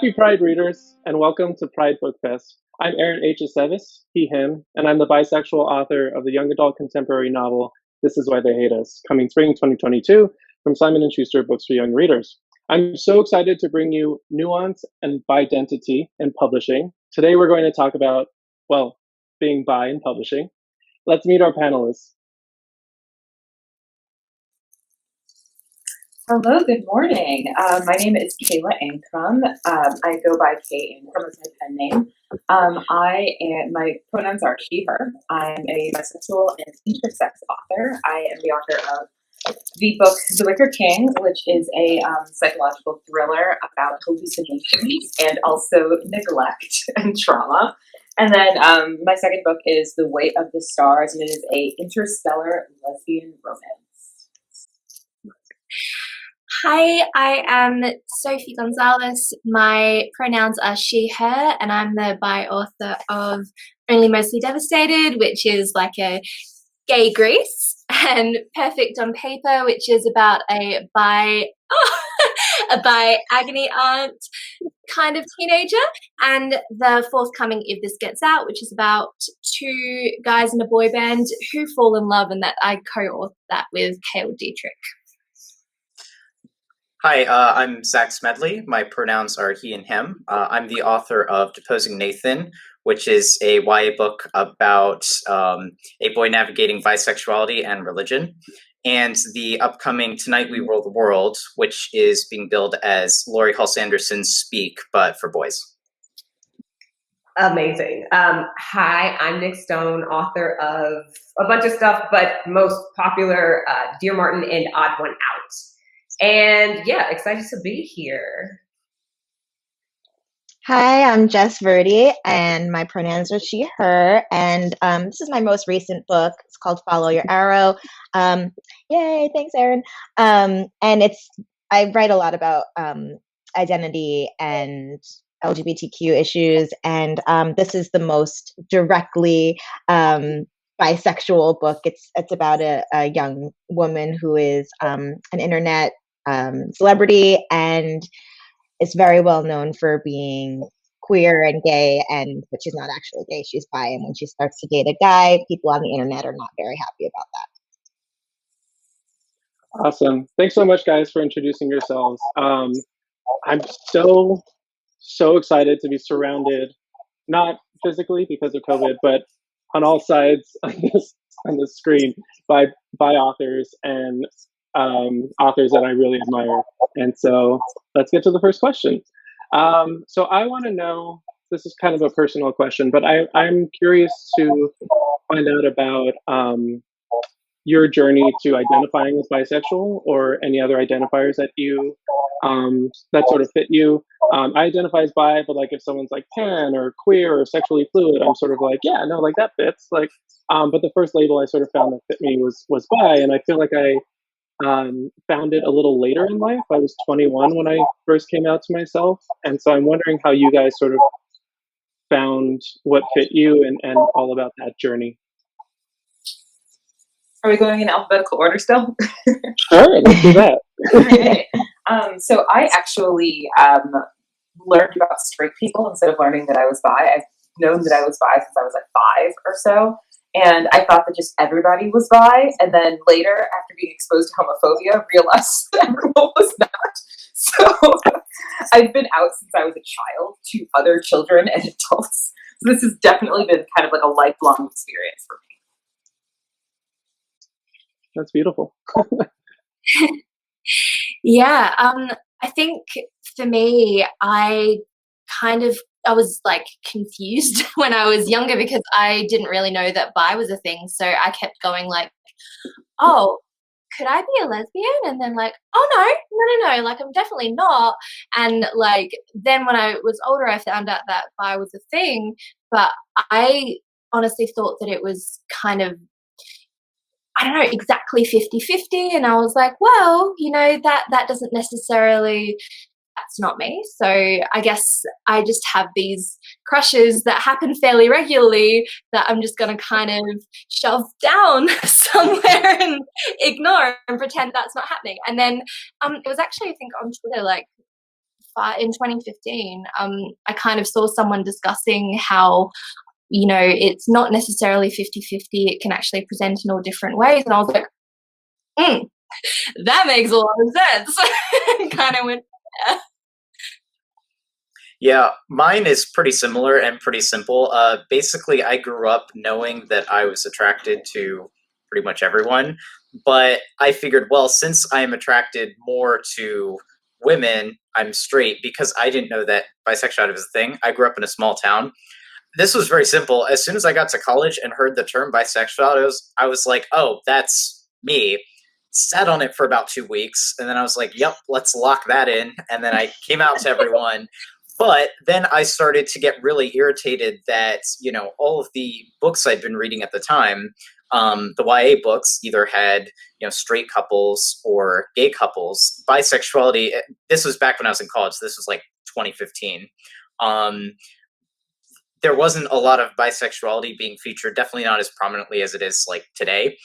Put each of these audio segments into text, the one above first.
Happy Pride readers, and welcome to Pride Book Fest. I'm Aaron H. Aceves, he, him, and I'm the bisexual author of the young adult contemporary novel, This Is Why They Hate Us, coming spring 2022 from Simon & Schuster Books for Young Readers. I'm so excited to bring you Nuance and Bi-identity in publishing. Today we're going to talk about, well, being bi in publishing. Let's meet our panelists. Hello, good morning. My name is Kayla Ancrum. I go by Kay Ancrum as my pen name. My pronouns are she, her. I'm a bisexual and intersex author. I am the author of the book The Wicker King, which is a psychological thriller about hallucinations and also neglect and trauma. And then my second book is The Weight of the Stars, and it is a interstellar lesbian romance. Hi, I am Sophie Gonzales. My pronouns are she, her, and I'm the bi author of Only Mostly Devastated, which is like a gay Grease, and Perfect on Paper, which is about a bi agony aunt kind of teenager, and the forthcoming If This Gets Out, which is about two guys in a boy band who fall in love, and that I co-authored that with Kayla Dietrich. Hi, I'm Zack Smedley. My pronouns are he and him. I'm the author of Deposing Nathan, which is a YA book about a boy navigating bisexuality and religion. And the upcoming Tonight We Rule the World, which is being billed as Laurie Hall Sanderson's Speak, but for boys. Amazing. Hi, I'm Nic Stone, author of a bunch of stuff, but most popular, Dear Martin and Odd One Out. And yeah, excited to be here. Hi, I'm Jess Verdi, and my pronouns are she, her, and this is my most recent book. It's called Follow Your Arrow. Yay, thanks, Aaron. And I write a lot about identity and LGBTQ issues, and this is the most directly bisexual book. It's about a young woman who is an internet celebrity and is very well known for being queer and gay, but she's not actually gay, she's bi, and when she starts to date a guy, people on the internet are not very happy about that. Awesome. Thanks so much, guys, for introducing yourselves. I'm so excited to be surrounded, not physically because of COVID, but on all sides on this screen by authors and authors that I really admire. And so let's get to the first question. So I want to know, this is kind of a personal question, but I'm curious to find out about your journey to identifying as bisexual or any other identifiers that you that sort of fit you. I identify as bi, but like if someone's like pan or queer or sexually fluid, I'm sort of like, yeah, no, like that fits. Like, but the first label I sort of found that fit me was bi, and I feel like I found it a little later in life. I was 21 when I first came out to myself, and so I'm wondering how you guys sort of found what fit you and all about that journey. Are we going in alphabetical order still? Sure, let's do that. Okay. So I actually learned about straight people instead of learning that I was bi. I've known that I was bi since I was like 5 or so. And I thought that just everybody was bi. And then later, after being exposed to homophobia, realized that everyone was not. So I've been out since I was a child to other children and adults. So this has definitely been kind of like a lifelong experience for me. That's beautiful. Yeah, I think for me, I was like confused when I was younger because I didn't really know that bi was a thing. So I kept going like, oh, could I be a lesbian? And then like, oh no, like I'm definitely not. And like, then when I was older, I found out that bi was a thing, but I honestly thought that it was kind of, I don't know, exactly 50-50. And I was like, well, that doesn't necessarily, that's not me. So I guess I just have these crushes that happen fairly regularly that I'm just going to kind of shove down somewhere and ignore and pretend that's not happening. And then it was actually, I think, on Twitter like in 2015, I kind of saw someone discussing how, you know, it's not necessarily 50-50, it can actually present in all different ways. And I was like, that makes a lot of sense. Kind of went, yeah. Yeah, mine is pretty similar and pretty simple. Basically, I grew up knowing that I was attracted to pretty much everyone, but I figured, well, since I'm attracted more to women, I'm straight, because I didn't know that bisexuality was a thing. I grew up in a small town. This was very simple. As soon as I got to college and heard the term bisexuality, I was like, oh, that's me. Sat on it for about 2 weeks, and then I was like, yep, let's lock that in. And then I came out to everyone. But then I started to get really irritated that, you know, all of the books I'd been reading at the time, the YA books either had, you know, straight couples or gay couples. Bisexuality, this was back when I was in college. This was like 2015. There wasn't a lot of bisexuality being featured, definitely not as prominently as it is like today.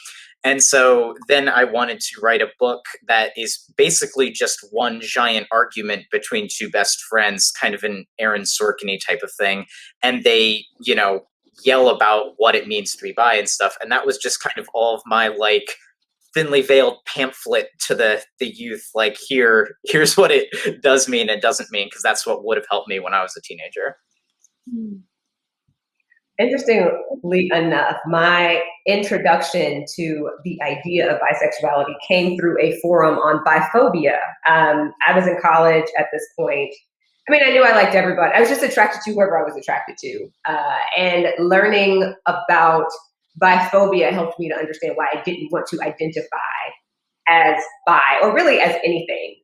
And so then I wanted to write a book that is basically just one giant argument between two best friends, kind of an Aaron Sorkin-y type of thing. And they, you know, yell about what it means to be bi and stuff. And that was just kind of all of my, like, thinly veiled pamphlet to the youth. Like, here's what it does mean and doesn't mean, because that's what would have helped me when I was a teenager. Interestingly enough, my introduction to the idea of bisexuality came through a forum on biphobia. I was in college at this point. I mean, I knew I liked everybody. I was just attracted to whoever I was attracted to. And learning about biphobia helped me to understand why I didn't want to identify as bi, or really as anything.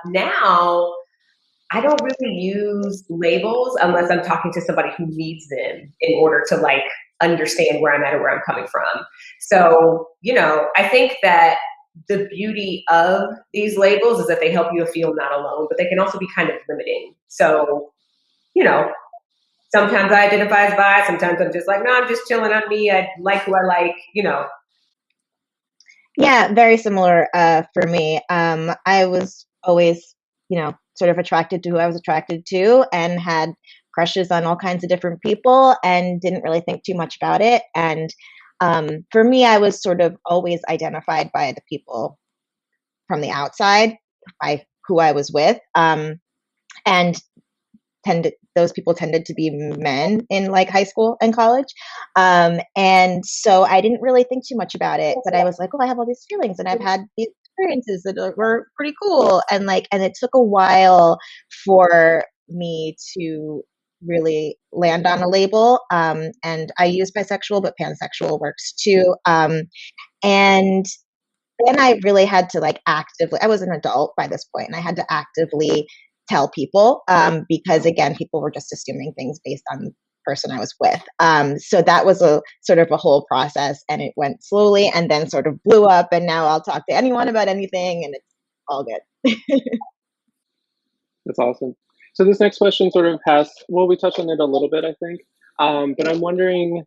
Now, I don't really use labels unless I'm talking to somebody who needs them in order to, like, understand where I'm at or where I'm coming from. So, you know, I think that the beauty of these labels is that they help you feel not alone, but they can also be kind of limiting. So, you know, sometimes I identify as bi, sometimes I'm just like, no, I'm just chilling on me. I like who I like, you know. Yeah, very similar for me. I was always, you know, sort of attracted to who I was attracted to, and had crushes on all kinds of different people, and didn't really think too much about it. And for me, I was sort of always identified by the people from the outside, by who I was with, and those people tended to be men in, like, high school and college. And so I didn't really think too much about it, but I was like, oh, I have all these feelings, and I've had these experiences that were pretty cool. And, like, and it took a while for me to really land on a label. And I use bisexual, but pansexual works too. And then I really had to, like, actively, I was an adult by this point, and I had to actively tell people, because, again, people were just assuming things based on the person I was with. So that was a sort of a whole process, and it went slowly and then sort of blew up, and now I'll talk to anyone about anything, and it's all good. That's awesome. So this next question sort of has, well, we touched on it a little bit, I think, but I'm wondering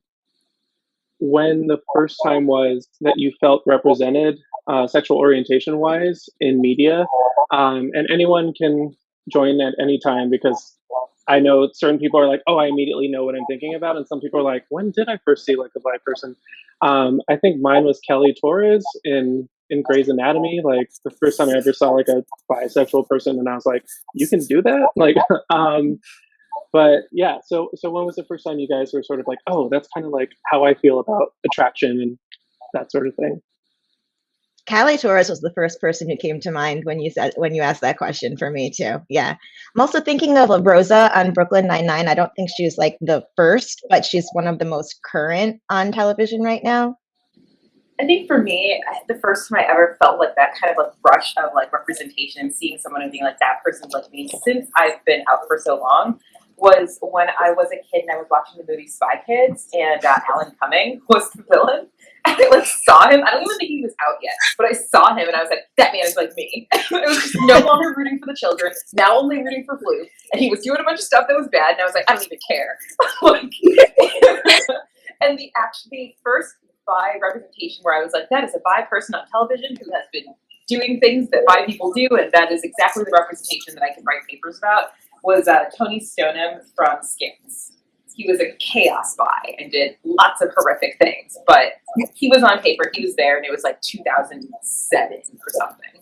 when the first time was that you felt represented sexual orientation wise in media, and anyone can join at any time, because I know certain people are like, oh, I immediately know what I'm thinking about, and some people are like, when did I first see, like, a bi person? I think mine was Kelly Torres in Grey's Anatomy. Like, the first time I ever saw, like, a bisexual person, and I was like, you can do that? Like, but yeah, so when was the first time you guys were sort of like, oh, that's kind of like how I feel about attraction and that sort of thing? Callie Torres was the first person who came to mind when you asked that question for me too. Yeah, I'm also thinking of Rosa on Brooklyn Nine-Nine. I don't think she's, like, the first, but she's one of the most current on television right now. I think for me, the first time I ever felt like that kind of, like, rush of, like, representation and seeing someone and being like, that person's like me, since I've been out for so long, was when I was a kid and I was watching the movie Spy Kids, and Alan Cumming was the villain. And I, like, saw him. I don't even think he was out yet, but I saw him and I was like, that man is like me. I was just no longer rooting for the children, now only rooting for Blue. And he was doing a bunch of stuff that was bad, and I was like, I don't even care. Like, and the first bi representation where I was like, that is a bi person on television who has been doing things that bi people do, and that is exactly the representation that I can write papers about, was Tony Stoneham from Skins. He was a chaos bi and did lots of horrific things, but he was on paper, he was there, and it was like 2007 or something.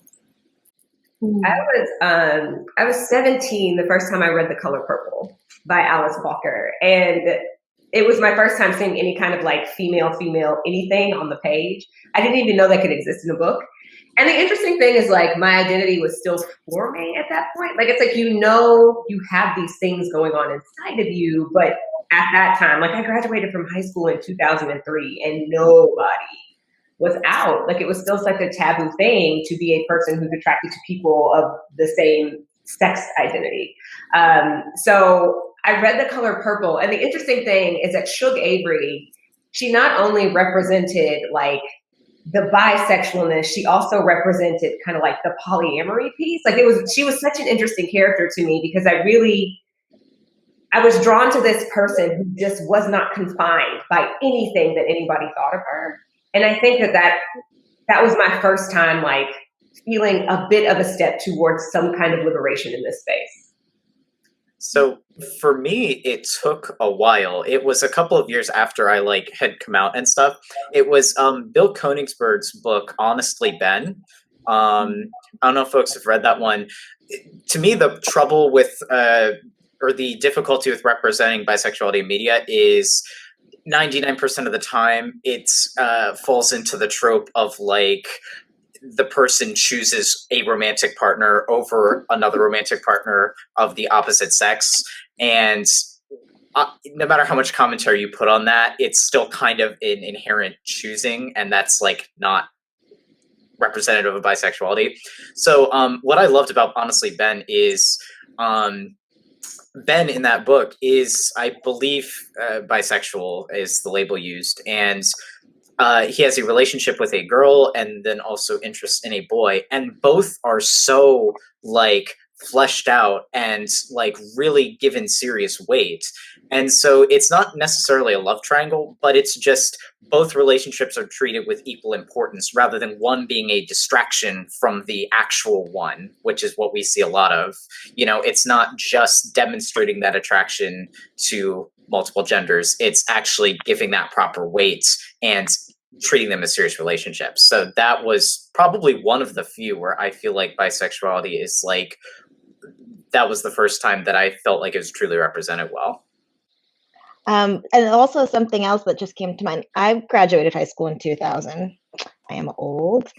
I was 17 the first time I read The Color Purple by Alice Walker, and it was my first time seeing any kind of like female anything on the page. I didn't even know that could exist in a book. And the interesting thing is, like, my identity was still forming at that point. Like, it's like, you know, you have these things going on inside of you, but at that time, like, I graduated from high school in 2003 and nobody was out. Like, it was still such a taboo thing to be a person who's attracted to people of the same sex identity. So I read The Color Purple, and the interesting thing is that Shug Avery, she not only represented like the bisexualness, she also represented kind of like the polyamory piece. Like, she was such an interesting character to me because I was drawn to this person who just was not confined by anything that anybody thought of her. And I think that was my first time like feeling a bit of a step towards some kind of liberation in this space. So for me, it took a while. It was a couple of years after I like had come out and stuff. It was Bill Koenigsberg's book, Honestly Ben. I don't know if folks have read that one. To me, the trouble with or the difficulty with representing bisexuality in media is 99% of the time it falls into the trope of like the person chooses a romantic partner over another romantic partner of the opposite sex. And no matter how much commentary you put on that, it's still kind of an inherent choosing. And that's like not representative of bisexuality. So what I loved about Honestly Ben is Ben in that book is, I believe, bisexual is the label used. And he has a relationship with a girl and then also interest in a boy. And both are so like fleshed out and like really given serious weight. And so it's not necessarily a love triangle, but it's just both relationships are treated with equal importance rather than one being a distraction from the actual one, which is what we see a lot of. You know, it's not just demonstrating that attraction to multiple genders. It's actually giving that proper weight and treating them as serious relationships. So that was probably one of the few where I feel like bisexuality is like, that was the first time that I felt like it was truly represented well. And also something else that just came to mind. I graduated high school in 2000. I am old.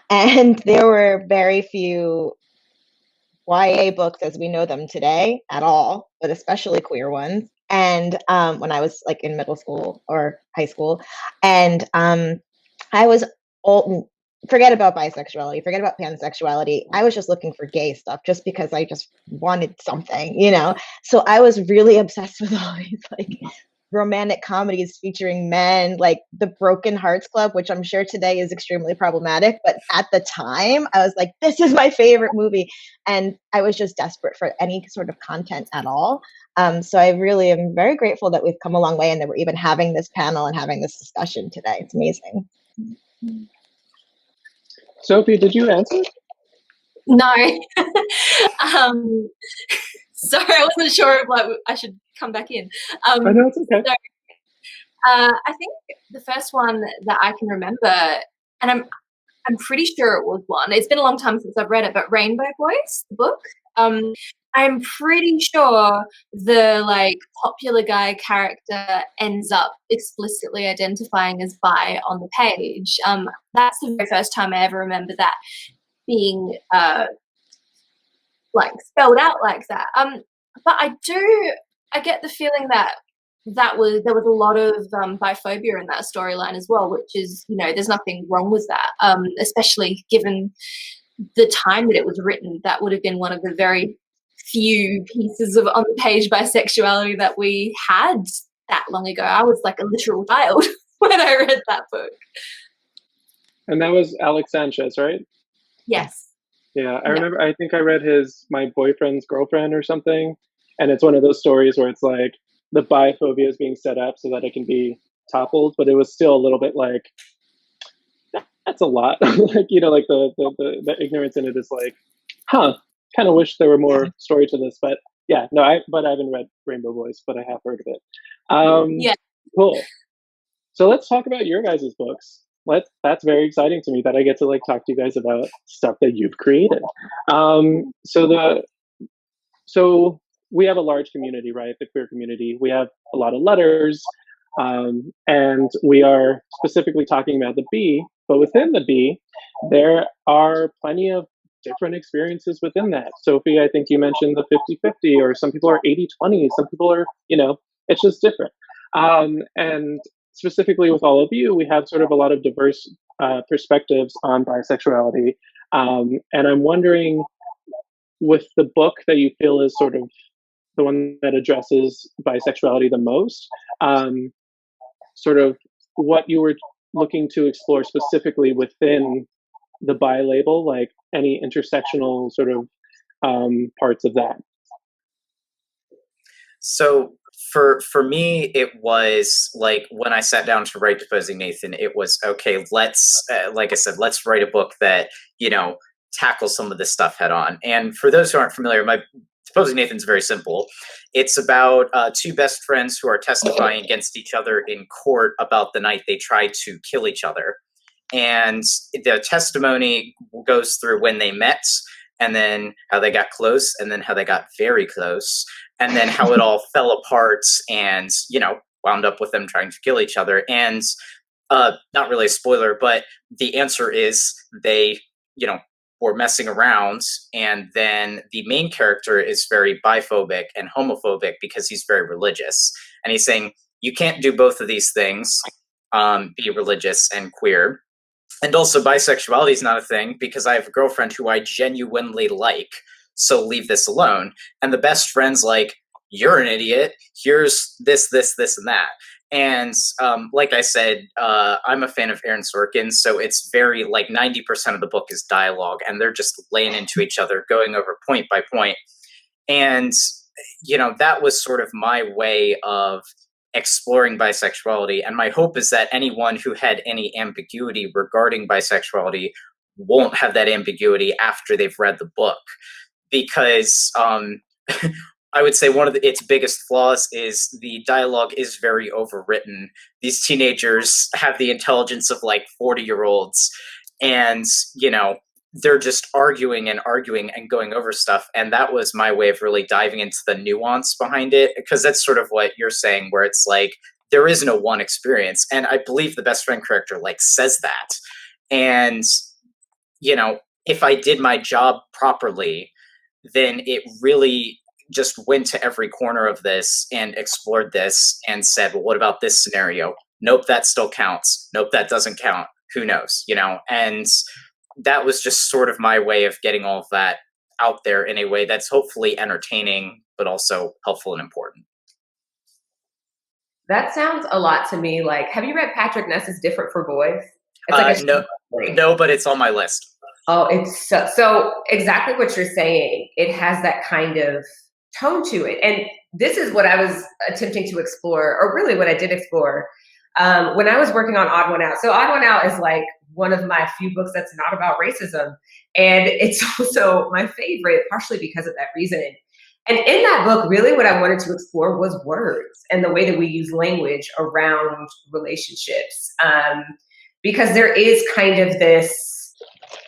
And there were very few YA books as we know them today at all, but especially queer ones. And when I was like in middle school or high school, and I was old. Forget about bisexuality, forget about pansexuality. I was just looking for gay stuff just because I just wanted something, you know? So I was really obsessed with all these like romantic comedies featuring men, like The Broken Hearts Club, which I'm sure today is extremely problematic. But at the time, I was like, this is my favorite movie. And I was just desperate for any sort of content at all. So I really am very grateful that we've come a long way and that we're even having this panel and having this discussion today. It's amazing. Sophie, did you answer? No. Sorry, I wasn't sure if like I should come back in. I know, it's okay. So, I think the first one that I can remember, and I'm pretty sure it was one. It's been a long time since I've read it, but Rainbow Boys, the book. I'm pretty sure the like popular guy character ends up explicitly identifying as bi on the page. That's the very first time I ever remember that being like spelled out like that. But I get the feeling that there was a lot of biphobia in that storyline as well, which is, you know, there's nothing wrong with that, especially given the time that it was written. That would have been one of the very few pieces of on the page bisexuality that we had that long ago. I was like a literal child when I read that book. And that was Alex Sanchez, right? Yes. Yeah, I remember, I think I read My Boyfriend's Girlfriend or something. And it's one of those stories where it's like the biphobia is being set up so that it can be toppled, but it was still a little bit like, that's a lot. Like, you know, like the ignorance in it is like, huh, kind of wish there were more story to this. But yeah, no, I haven't read Rainbow Voice, but I have heard of it. Yeah. Cool. So let's talk about your guys' books. That's very exciting to me that I get to like talk to you guys about stuff that you've created. So we have a large community, right? The queer community. We have a lot of letters, and we are specifically talking about the B. But within the B, there are plenty of different experiences within that. Sophie, I think you mentioned the 50-50, or some people are 80-20. Some people are, you know, it's just different. And specifically with all of you, we have sort of a lot of diverse perspectives on bisexuality. And I'm wondering, with the book that you feel is sort of the one that addresses bisexuality the most, sort of what you were looking to explore specifically within the bi label, like any intersectional sort of parts of that. So for me, it was like when I sat down to write Deposing Nathan, it was okay. Let's like I said, let's write a book that, you know, tackles some of this stuff head on. And for those who aren't familiar, my Deposing Nathan's very simple. It's about two best friends who are testifying against each other in court about the night they tried to kill each other. And the testimony goes through when they met, and then how they got close, and then how they got very close, and then how it all fell apart and, you know, wound up with them trying to kill each other. And not really a spoiler, but the answer is they, you know, were messing around. And then the main character is very biphobic and homophobic because he's very religious. And he's saying, you can't do both of these things, be religious and queer. And also bisexuality is not a thing because I have a girlfriend who I genuinely like, so leave this alone. And the best friend's like, you're an idiot. Here's this, and that. And like I said, I'm a fan of Aaron Sorkin, so it's very, like 90% of the book is dialogue, and they're just laying into each other, going over point by point. And, you know, that was sort of my way of exploring bisexuality. And my hope is that anyone who had any ambiguity regarding bisexuality won't have that ambiguity after they've read the book. Because I would say one of its biggest flaws is the dialogue is very overwritten. These teenagers have the intelligence of like 40-year-olds, and, you know, they're just arguing and going over stuff. And that was my way of really diving into the nuance behind it, because that's sort of what you're saying, where it's like there is no one experience. And I believe the best friend character like says that. And, you know, if I did my job properly, then it really just went to every corner of this and explored this and said, well, what about this scenario? Nope, that still counts. Nope, that doesn't count. Who knows, you know? And that was just sort of my way of getting all of that out there in a way that's hopefully entertaining, but also helpful and important. That sounds a lot to me like, have you read Patrick Ness's Different for Boys? It's like no, but it's on my list. Oh, it's so exactly what you're saying. It has that kind of tone to it. And this is what I was attempting to explore, or really what I did explore when I was working on Odd One Out. So Odd One Out is like one of my few books that's not about racism. And it's also my favorite, partially because of that reason. And in that book, really what I wanted to explore was words and the way that we use language around relationships. Because there is kind of this,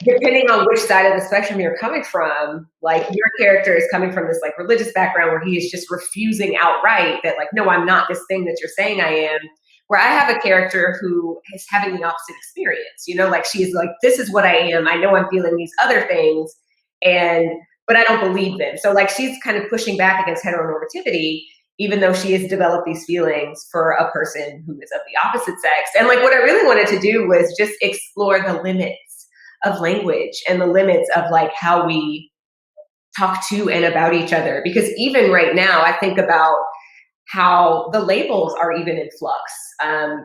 depending on which side of the spectrum you're coming from, like your character is coming from this like religious background where he is just refusing outright that like, no, I'm not this thing that you're saying I am. Where I have a character who is having the opposite experience, you know, like she's like, this is what I am. I know I'm feeling these other things, but I don't believe them. So like she's kind of pushing back against heteronormativity, even though she has developed these feelings for a person who is of the opposite sex. And like what I really wanted to do was just explore the limits of language and the limits of like how we talk to and about each other. Because even right now, I think about how the labels are even in flux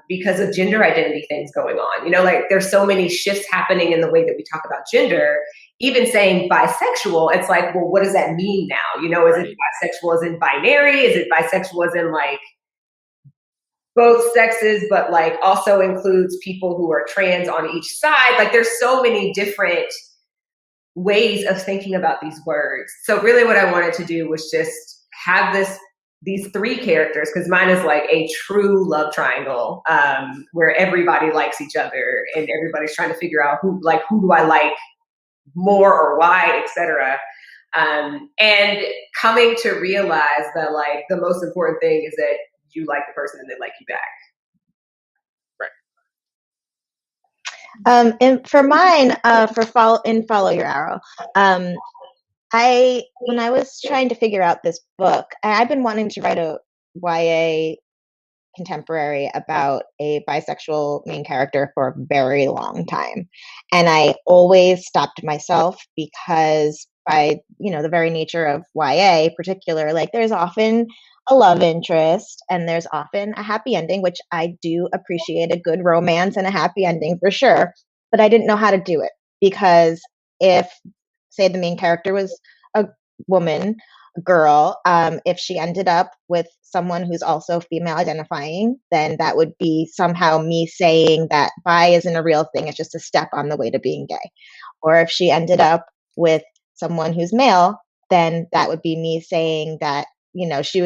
because of gender identity things going on. You know, like there's so many shifts happening in the way that we talk about gender. Even saying bisexual, it's like, well, what does that mean now? You know, is it bisexual as in binary? Is it bisexual as in like both sexes, but like also includes people who are trans on each side. Like there's so many different ways of thinking about these words. So really what I wanted to do was just have these three characters, because mine is like a true love triangle, where everybody likes each other and everybody's trying to figure out who do I like more or why, etc. And coming to realize that like the most important thing is that you like the person and they like you back. And for mine, Follow Your Arrow, when I was trying to figure out this book, I've been wanting to write a YA contemporary about a bisexual main character for a very long time. And I always stopped myself because by, the very nature of YA particular, like there's often a love interest and there's often a happy ending, which I do appreciate a good romance and a happy ending for sure. But I didn't know how to do it because if, say, the main character was a woman, a girl, if she ended up with someone who's also female identifying, then that would be somehow me saying that bi isn't a real thing. It's just a step on the way to being gay. Or if she ended up with someone who's male, then that would be me saying that, she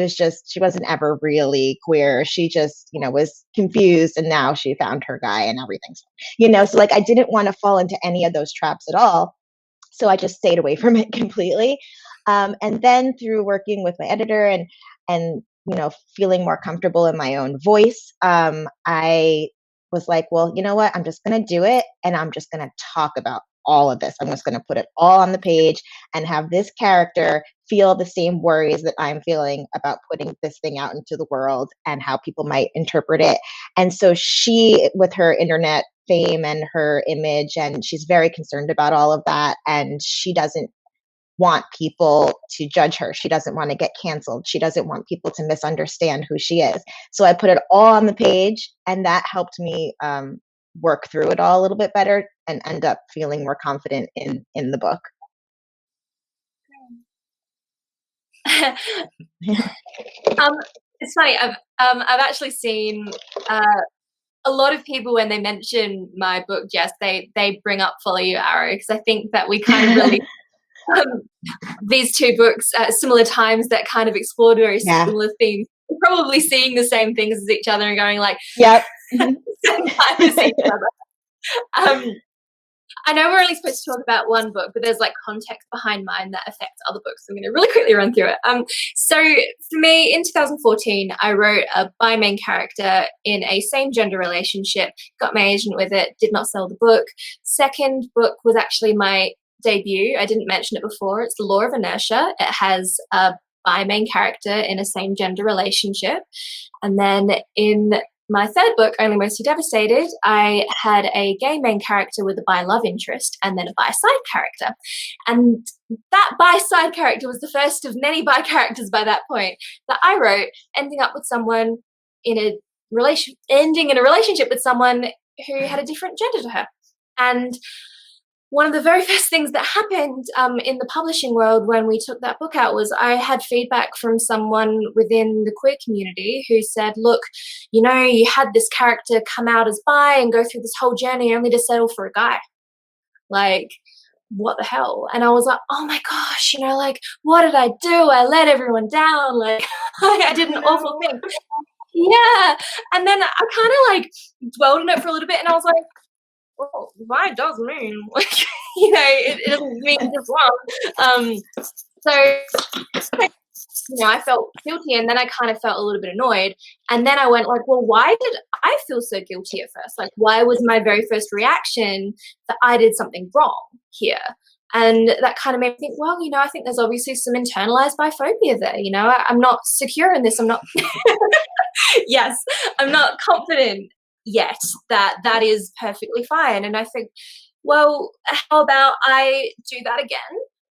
wasn't ever really queer. She just, was confused and now she found her guy and everything's, so like I didn't want to fall into any of those traps at all. So I just stayed away from it completely. And then through working with my editor and feeling more comfortable in my own voice, I was like, well, you know what? I'm just going to do it. And I'm just going to talk about all of this. I'm just going to put it all on the page and have this character feel the same worries that I'm feeling about putting this thing out into the world and how people might interpret it. And so she, with her internet fame and her image, and she's very concerned about all of that. And she doesn't want people to judge her. She doesn't want to get canceled. She doesn't want people to misunderstand who she is. So I put it all on the page, and that helped me work through it all a little bit better and end up feeling more confident in the book. It's funny. I've actually seen a lot of people when they mention my book, Jess, they bring up Follow Your Arrow, because I think that we kind of really these two books at similar times that kind of explored very similar themes. We're probably seeing the same things as each other and going like, yep. as each other. I know we're only supposed to talk about one book, but there's like context behind mine that affects other books. I'm going to really quickly run through it. So for me, in 2014, I wrote a bi main character in a same gender relationship, got my agent with it, did not sell the book. Second book was actually my debut. I didn't mention it before. It's The Law of Inertia. It has a bi main character in a same gender relationship. And then in my third book, Only Mostly Devastated, I had a gay main character with a bi love interest and then a bi side character. And that bi side character was the first of many bi characters by that point that I wrote, ending up with someone ending in a relationship with someone who had a different gender to her. And one of the very first things that happened in the publishing world when we took that book out was I had feedback from someone within the queer community who said, look, you had this character come out as bi and go through this whole journey only to settle for a guy. Like, what the hell? And I was like, oh my gosh, like, what did I do? I let everyone down. Like, I did an awful thing. Yeah. And then I kind of like dwelled on it for a little bit and I was like, well, bi does mean like, it doesn't mean just wrong. So, I felt guilty and then I kind of felt a little bit annoyed. And then I went like, well, why did I feel so guilty at first? Like, why was my very first reaction that I did something wrong here? And that kind of made me think, well, I think there's obviously some internalized biphobia there. I'm not secure in this. I'm not, yes, I'm not confident yet that is perfectly fine. And I think, well, how about I do that again,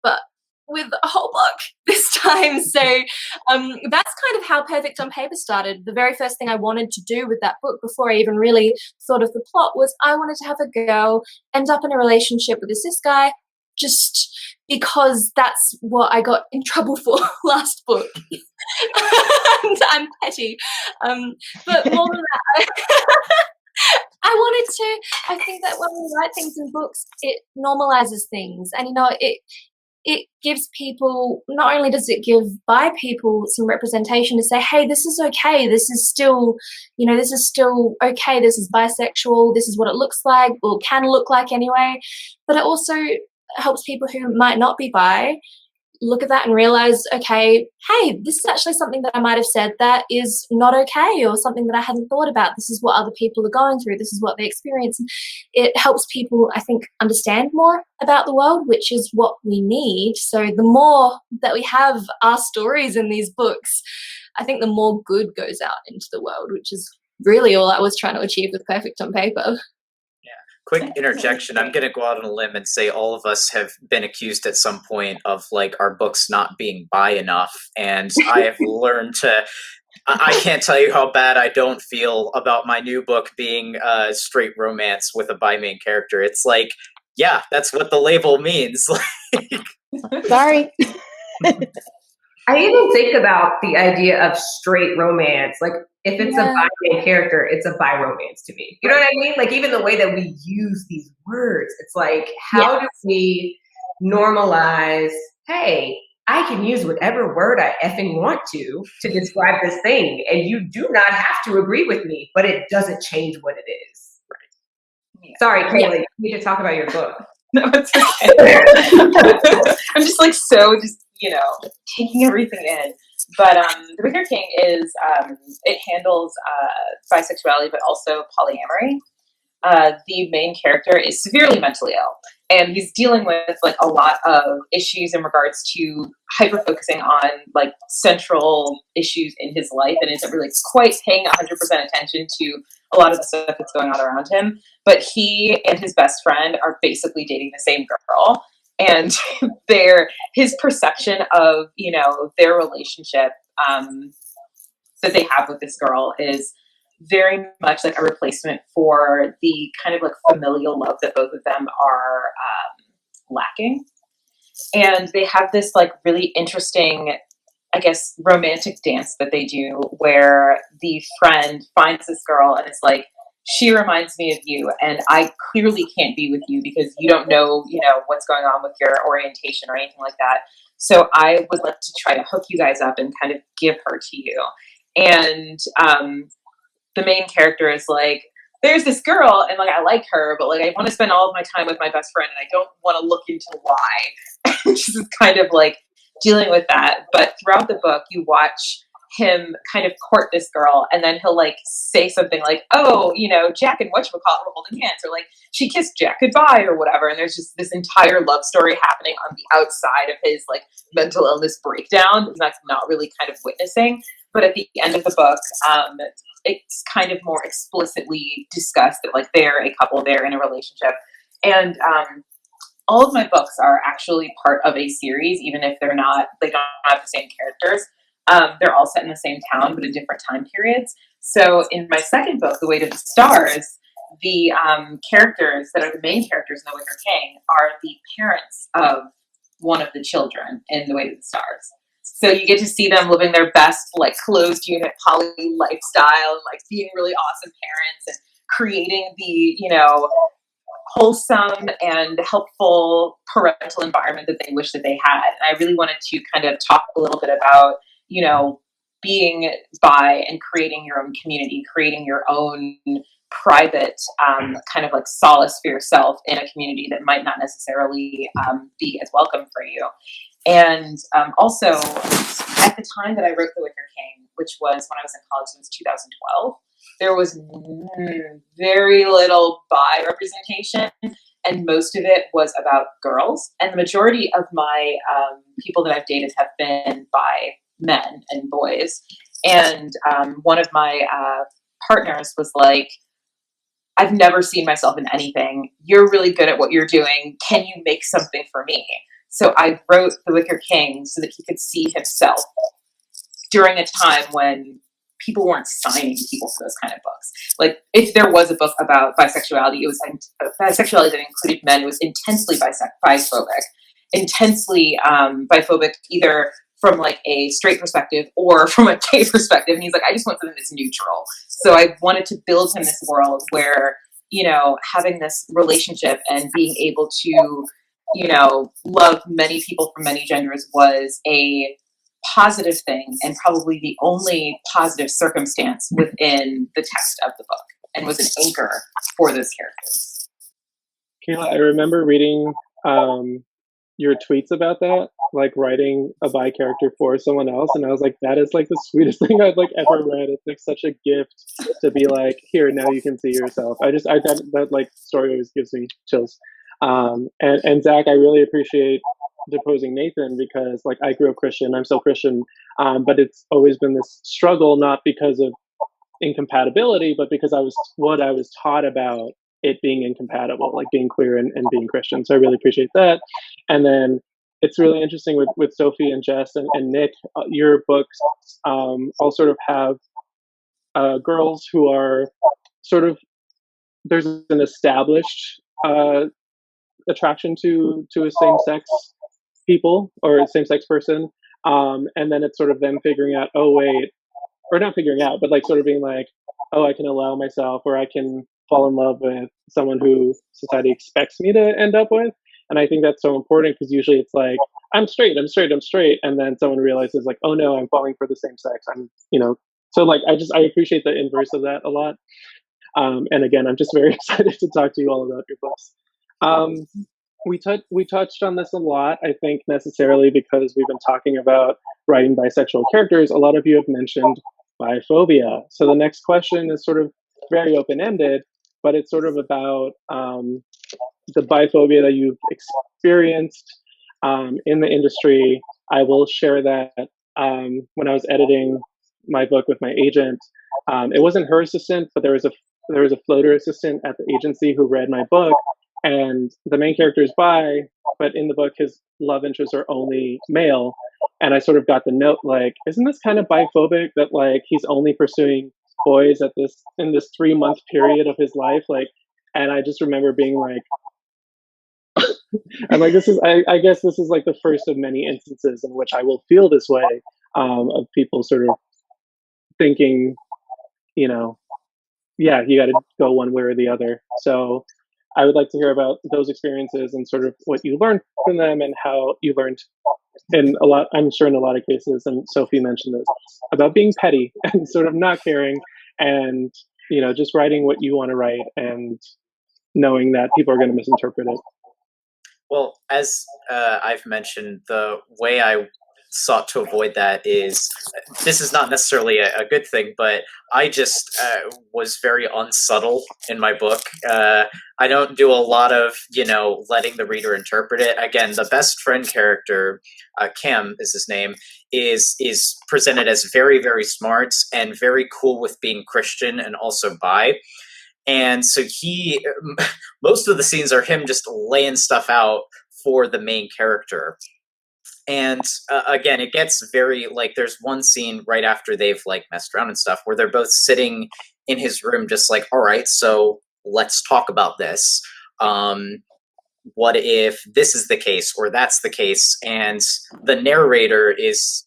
but with a whole book this time? So that's kind of how Perfect on Paper started. The very first thing I wanted to do with that book before I even really thought of the plot was I wanted to have a girl end up in a relationship with a cis guy, just because that's what I got in trouble for last book. And I'm petty. But more than that, I think that when we write things in books, it normalizes things. And, it gives people, not only does it give bi people some representation to say, hey, this is okay, this is still, this is still okay, this is bisexual, this is what it looks like, or can look like anyway, but it also helps people who might not be bi look at that and realize, okay, hey, this is actually something that I might have said that is not okay, or something that I hadn't thought about. This is what other people are going through. This is what they experience. It helps people, I think, understand more about the world, which is what we need. So the more that we have our stories in these books, I think the more good goes out into the world, which is really all I was trying to achieve with Perfect on Paper. Quick interjection. I'm going to go out on a limb and say all of us have been accused at some point of our books not being bi enough. And I have learned I can't tell you how bad I don't feel about my new book being a straight romance with a bi main character. It's yeah, that's what the label means. Sorry. I even think about the idea of straight romance. If it's a bi main character, it's a bi romance to me. You know what I mean? Even the way that we use these words, it's how do we normalize, hey, I can use whatever word I effing want to describe this thing, and you do not have to agree with me, but it doesn't change what it is. Right. Yeah. Sorry, Kayla, you need to talk about your book. No, it's okay. I'm just taking everything in. But The Wicker King is, it handles bisexuality, but also polyamory. The main character is severely mentally ill, and he's dealing with a lot of issues in regards to hyper focusing on central issues in his life, and isn't really quite paying 100% attention to a lot of the stuff that's going on around him. But he and his best friend are basically dating the same girl, and his perception of their relationship that they have with this girl is very much a replacement for the kind of familial love that both of them are lacking. And they have this really interesting, I guess, romantic dance that they do, where the friend finds this girl and it's she reminds me of you, and I clearly can't be with you because you don't know, what's going on with your orientation or anything like that. So I would like to try to hook you guys up and kind of give her to you. And the main character is there's this girl, and I like her, but I want to spend all of my time with my best friend, and I don't want to look into why. Just is kind of dealing with that. But throughout the book, you watch him kind of court this girl, and then he'll say something oh, Jack and whatchamacallit were holding hands, or she kissed Jack goodbye, or whatever. And there's just this entire love story happening on the outside of his mental illness breakdown that's not really kind of witnessing. But at the end of the book, it's kind of more explicitly discussed that they're a couple, they're in a relationship. And all of my books are actually part of a series, even if they don't have the same characters. They're all set in the same town, but in different time periods. So in my second book, The Way to the Stars, the characters that are the main characters in The Wicker King are the parents of one of the children in The Way to the Stars. So you get to see them living their best, closed unit poly lifestyle, and being really awesome parents, and creating the, wholesome and helpful parental environment that they wish that they had. And I really wanted to kind of talk a little bit about, being bi and creating your own community, creating your own private kind of solace for yourself in a community that might not necessarily be as welcome for you. And also, at the time that I wrote The Wicker King, which was when I was in college, it was 2012, there was very little bi representation, and most of it was about girls. And the majority of my people that I've dated have been bi men and boys. And one of my partners was I've never seen myself in anything. You're really good at what you're doing. Can you make something for me? So I wrote The Wicker King so that he could see himself during a time when people weren't signing people for those kind of books. If there was a book about bisexuality, it was bisexuality that included men. It was intensely biphobic, intensely biphobic, either from like a straight perspective or from a gay perspective. And he's like, I just want something that's neutral. So I wanted to build him this world where, you know, having this relationship and being able to, you know, love many people from many genders was a positive thing and probably the only positive circumstance within the text of the book, and was an anchor for those characters. Kayla, I remember reading your tweets about that, like writing a bi character for someone else, and I was like, that is like the sweetest thing I've like ever read. It's like such a gift to be like, here, now you can see yourself. That like story always gives me chills. And Zach, I really appreciate deposing Nathan, because like I grew up Christian, I'm still Christian, but it's always been this struggle, not because of incompatibility, but because I was taught about it being incompatible, like being queer and being Christian. So I really appreciate that. And then it's really interesting with Sophie and Jess and Nick, your books all sort of have girls who are sort of, there's an established attraction to a same-sex people or a same-sex person. And then it's sort of them figuring out, oh wait, or not figuring out, but like sort of being like, oh, I can allow myself, or I can fall in love with someone who society expects me to end up with. And I think that's so important, because usually it's like, I'm straight. And then someone realizes like, oh no, I'm falling for the same sex. So like, I appreciate the inverse of that a lot. And again, I'm just very excited to talk to you all about your books. We touched on this a lot, I think necessarily because we've been talking about writing bisexual characters. A lot of you have mentioned biphobia. So the next question is sort of very open-ended, but it's sort of about the biphobia that you've experienced in the industry. I will share that when I was editing my book with my agent, it wasn't her assistant, but there was a floater assistant at the agency who read my book, and the main character is bi, but in the book his love interests are only male. And I sort of got the note like, isn't this kind of biphobic that like he's only pursuing boys in this 3-month period of his life? Like, and I just remember being like, I'm like, I guess this is like the first of many instances in which I will feel this way, of people sort of thinking, you know, yeah, you got to go one way or the other. So I would like to hear about those experiences and sort of what you learned from them, and how you learned I'm sure in a lot of cases, and Sophie mentioned this, about being petty and sort of not caring, and, you know, just writing what you want to write and knowing that people are going to misinterpret it. Well, as I've mentioned, the way I sought to avoid that is, this is not necessarily a good thing, but I just was very unsubtle in my book. I don't do a lot of, letting the reader interpret it. Again, the best friend character, Cam is his name, is presented as very, very smart and very cool with being Christian and also bi. And so most of the scenes are him just laying stuff out for the main character. And again, it gets very, like, there's one scene right after they've like messed around and stuff where they're both sitting in his room just like, all right, so let's talk about this. What if this is the case or that's the case? And the narrator is,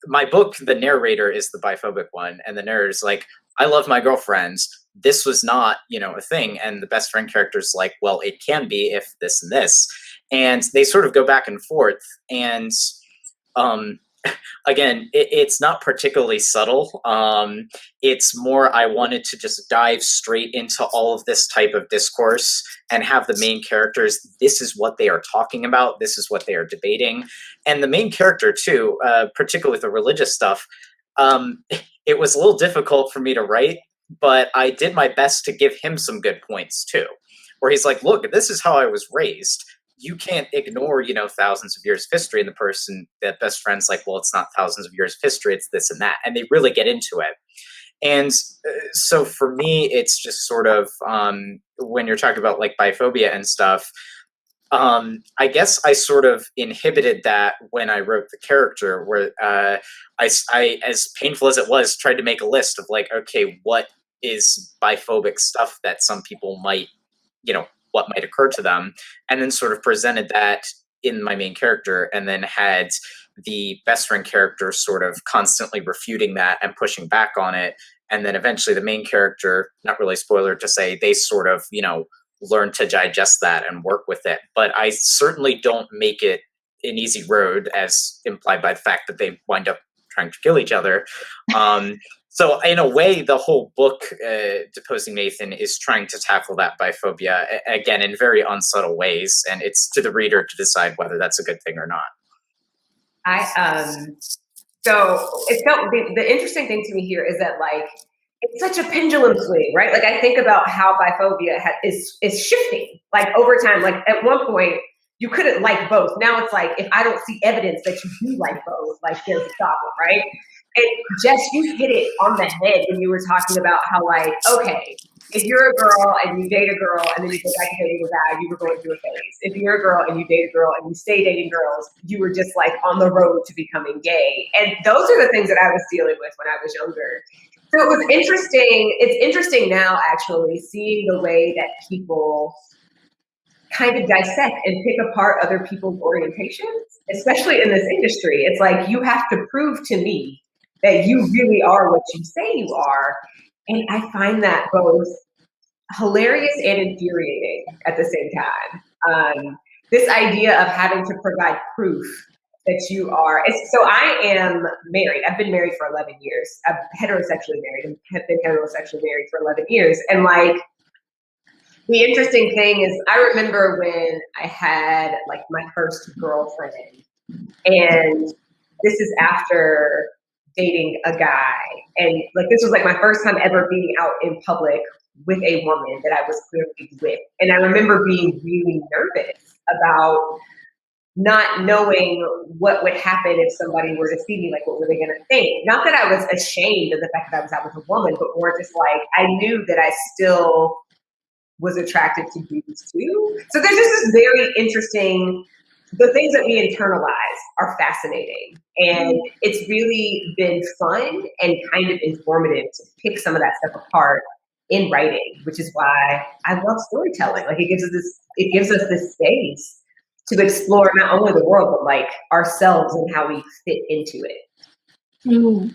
my book, the narrator is the biphobic one. And the narrator's like, I love my girlfriends. This was not, a thing. And the best friend character's like, well, it can be if this and this. And they sort of go back and forth. And again, it's not particularly subtle. It's more, I wanted to just dive straight into all of this type of discourse and have the main characters, this is what they are talking about, this is what they are debating. And the main character too, particularly with the religious stuff, it was a little difficult for me to write, but I did my best to give him some good points too, where he's like, look, this is how I was raised. You can't ignore, thousands of years of history. And the person, that best friend's like, well, it's not thousands of years of history, it's this and that. And they really get into it. And so for me, it's just sort of, when you're talking about like biphobia and stuff, I guess I sort of inhibited that when I wrote the character, where I, as painful as it was, tried to make a list of like, okay, what is biphobic stuff that some people might, what might occur to them, and then sort of presented that in my main character, and then had the best friend character sort of constantly refuting that and pushing back on it. And then eventually the main character, not really spoiler to say, they sort of, learn to digest that and work with it. But I certainly don't make it an easy road, as implied by the fact that they wind up trying to kill each other. So in a way, the whole book, Deposing Nathan, is trying to tackle that biphobia, again, in very unsubtle ways. And it's to the reader to decide whether that's a good thing or not. So it felt, the interesting thing to me here is that, like, it's such a pendulum swing, right? Like, I think about how biphobia is shifting, like, over time. Like, at one point, you couldn't like both. Now it's like, if I don't see evidence that you do like both, like, there's a problem, right? And Jess, you hit it on the head when you were talking about how, like, okay, if you're a girl and you date a girl and then you go back to dating a guy, you were going through a phase. If you're a girl and you date a girl and you stay dating girls, you were just, like, on the road to becoming gay. And those are the things that I was dealing with when I was younger. So it was interesting. It's interesting now, actually, seeing the way that people kind of dissect and pick apart other people's orientations, especially in this industry. It's like, you have to prove to me that you really are what you say you are. And I find that both hilarious and infuriating at the same time. This idea of having to provide proof that you are. So I am married. I've been married for 11 years. I'm heterosexually married and have been heterosexually married for 11 years. And, like, the interesting thing is, I remember when I had, like, my first girlfriend, and this is after dating a guy, and, like, this was, like, my first time ever being out in public with a woman that I was clearly with. And I remember being really nervous about not knowing what would happen if somebody were to see me. Like, what were they gonna think? Not that I was ashamed of the fact that I was out with a woman, but more just, like, I knew that I still was attracted to dudes too. So there's just this very interesting, the things that we internalize are fascinating. And it's really been fun and kind of informative to pick some of that stuff apart in writing, which is why I love storytelling. Like, it gives us this space to explore not only the world, but, like, ourselves and how we fit into it. Mm.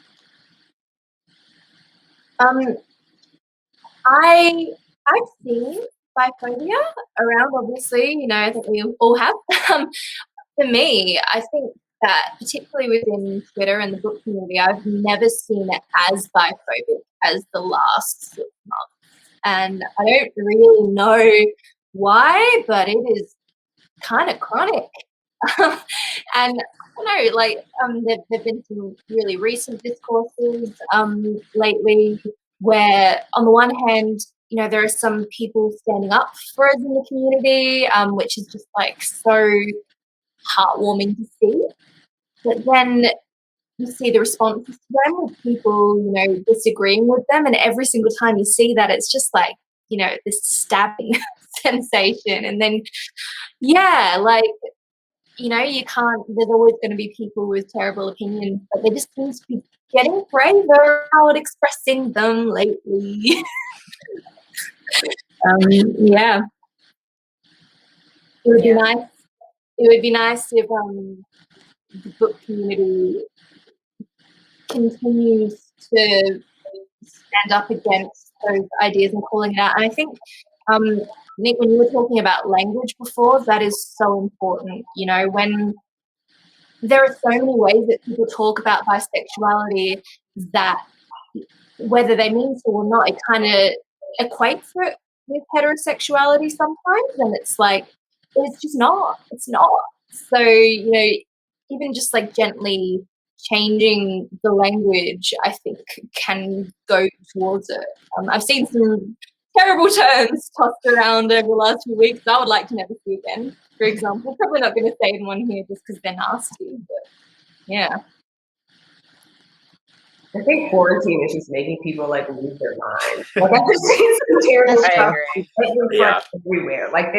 I've seen biphobia around, obviously, I think we all have. For me, I think that particularly within Twitter and the book community, I've never seen it as biphobic as the last 6 months. And I don't really know why, but it is kind of chronic. And I don't know, like, there've been some really recent discourses lately where, on the one hand, there are some people standing up for us in the community, which is just, like, so heartwarming to see. But then you see the responses to them with people, disagreeing with them, and every single time you see that, it's just like, this stabbing sensation. And then, yeah, like, you can't, there's always going to be people with terrible opinions, but they just seem to be getting braver about expressing them lately. Yeah. It would be nice. It would be nice if the book community continues to stand up against those ideas and calling it out. And I think, Nic, when you were talking about language before, that is so important. When there are so many ways that people talk about bisexuality that, whether they mean to or not, it kind of equates it with heterosexuality sometimes, and it's like, it's just not. It's not. So, even just, like, gently changing the language, I think, can go towards it. I've seen some terrible terms tossed around over the last few weeks I would like to never see again, for example. Probably not going to say one here just because they're nasty, but yeah. I think quarantine is just making people, like, lose their minds. Like, I've just seen some terrible stuff everywhere. Like,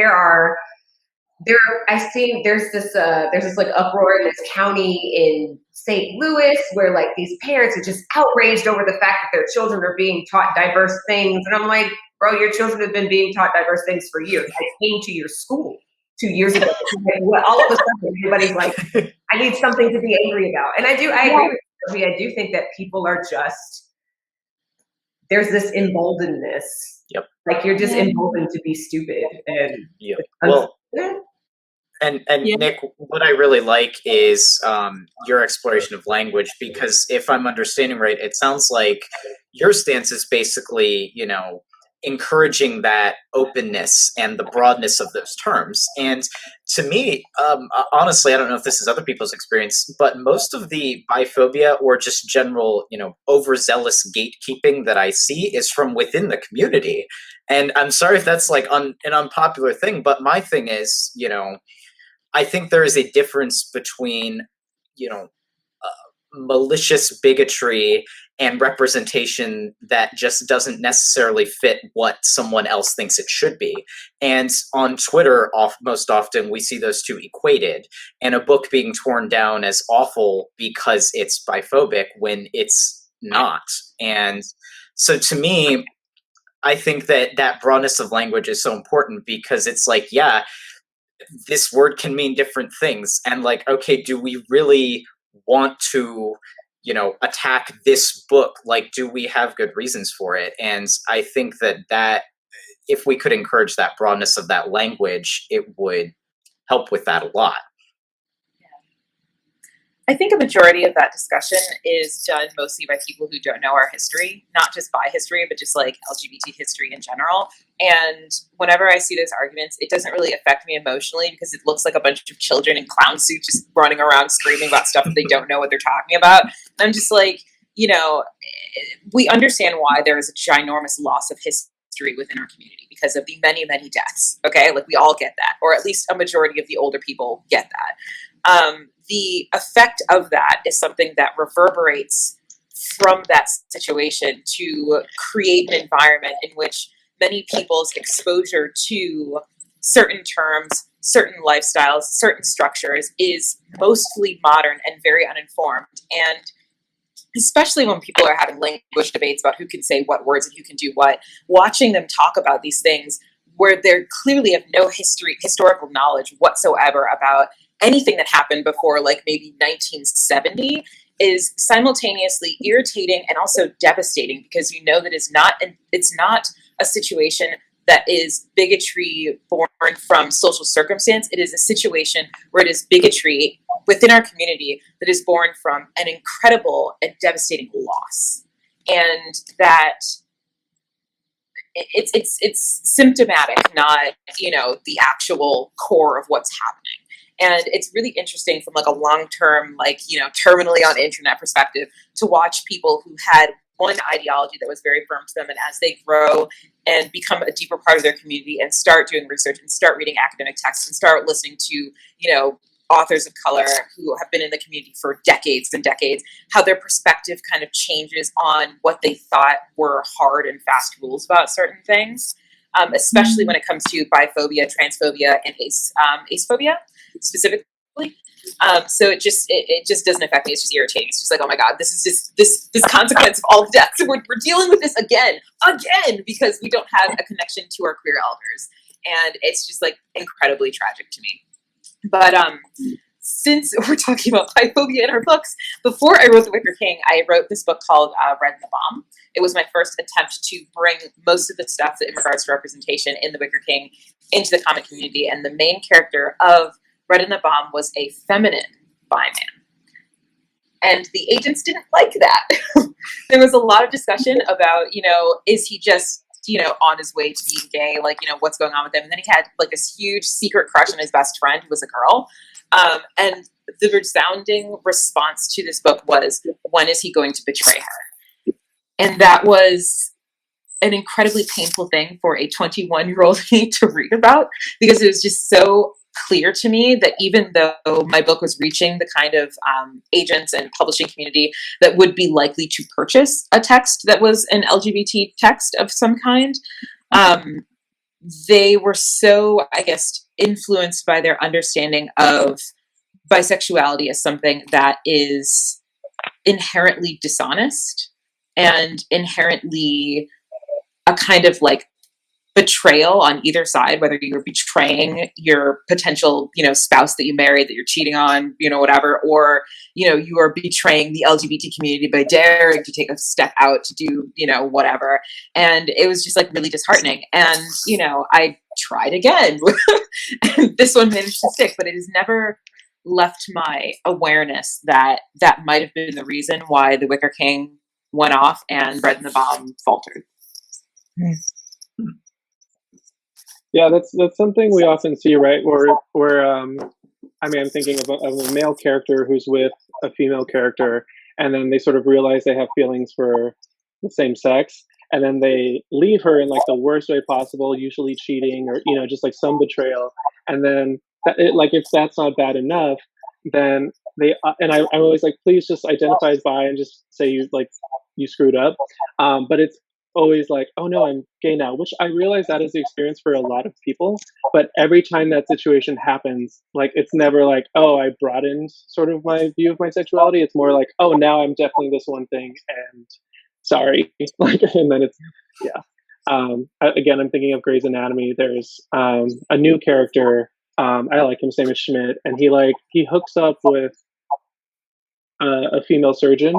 I've seen there's this like uproar in this county in St. Louis where, like, these parents are just outraged over the fact that their children are being taught diverse things. And I'm like, bro, your children have been being taught diverse things for years. I came to your school. 2 years ago. Like, all of a sudden, everybody's like, I need something to be angry about. And I agree with you. I do think that people are just, there's this emboldenedness. Yep. Like, you're just emboldened to be stupid. And yeah. Well, and Nic, what I really like is your exploration of language, because if I'm understanding right, it sounds like your stance is basically, encouraging that openness and the broadness of those terms. And to me, honestly, I don't know if this is other people's experience, but most of the biphobia or just general, overzealous gatekeeping that I see is from within the community. And I'm sorry if that's like an unpopular thing, but my thing is, I think there is a difference between, malicious bigotry and representation that just doesn't necessarily fit what someone else thinks it should be. And on Twitter, most often we see those two equated, and a book being torn down as awful because it's biphobic when it's not. And so to me, I think that broadness of language is so important, because it's like, this word can mean different things. And like, okay, do we really want to, attack this book? Like, do we have good reasons for it? And I think that if we could encourage that broadness of that language, it would help with that a lot. I think a majority of that discussion is done mostly by people who don't know our history, not just by history, but just like LGBT history in general. And whenever I see those arguments, it doesn't really affect me emotionally, because it looks like a bunch of children in clown suits just running around screaming about stuff that they don't know what they're talking about. And I'm just like, we understand why there is a ginormous loss of history within our community because of the many, many deaths. Okay, like we all get that, or at least a majority of the older people get that. The effect of that is something that reverberates from that situation to create an environment in which many people's exposure to certain terms, certain lifestyles, certain structures is mostly modern and very uninformed. And especially when people are having language debates about who can say what words and who can do what, watching them talk about these things where they clearly have no historical knowledge whatsoever about anything that happened before like maybe 1970 is simultaneously irritating and also devastating, because that it's not a situation that is bigotry born from social circumstance. It is a situation where it is bigotry within our community that is born from an incredible and devastating loss. And that it's symptomatic, not, the actual core of what's happening. And it's really interesting from like a long-term, terminally on internet perspective to watch people who had one ideology that was very firm to them, and as they grow and become a deeper part of their community and start doing research and start reading academic texts and start listening to, authors of color who have been in the community for decades and decades, how their perspective kind of changes on what they thought were hard and fast rules about certain things, especially when it comes to biphobia, transphobia, and acephobia specifically. So it just doesn't affect me. It's just irritating. It's just like, oh my God, this is just this consequence of all the deaths. We're dealing with this again, because we don't have a connection to our queer elders. And it's just like incredibly tragic to me. But since we're talking about biphobia in our books, before I wrote The Wicker King, I wrote this book called Red in the Bomb. It was my first attempt to bring most of the stuff that in regards to representation in The Wicker King into the comic community. And the main character of Red in the Bomb was a feminine bi man. And the agents didn't like that. There was a lot of discussion about, is he just, on his way to being gay, what's going on with him. And then he had like this huge secret crush on his best friend who was a girl. And the resounding response to this book was, when is he going to betray her? And that was an incredibly painful thing for a 21-year-old me to read about, because it was just so clear to me that even though my book was reaching the kind of agents and publishing community that would be likely to purchase a text that was an LGBT text of some kind, they were so, I guess, influenced by their understanding of bisexuality as something that is inherently dishonest and inherently a kind of like betrayal on either side, whether you're betraying your potential, spouse that you married, that you're cheating on, whatever, or, you are betraying the LGBT community by daring to take a step out to do, whatever. And it was just like really disheartening. And, I tried again. And this one managed to stick, but it has never left my awareness that that might have been the reason why The Wicker King went off and Bread and the Bomb faltered. Yeah, that's something we often see, right? Where I mean, I'm thinking of a male character who's with a female character, and then they sort of realize they have feelings for the same sex, and then they leave her in like the worst way possible, usually cheating or just like some betrayal, and then like if that's not bad enough, then they and I'm always like, please just identify as bi and just say you screwed up, but it's always like, oh no, I'm gay now, which I realize that is the experience for a lot of people. But every time that situation happens, like it's never like, oh, I broadened sort of my view of my sexuality. It's more like, oh, now I'm definitely this one thing, and sorry, like, and then it's again, I'm thinking of Grey's Anatomy. There's a new character. I like him. His name is Schmidt, and he hooks up with a female surgeon,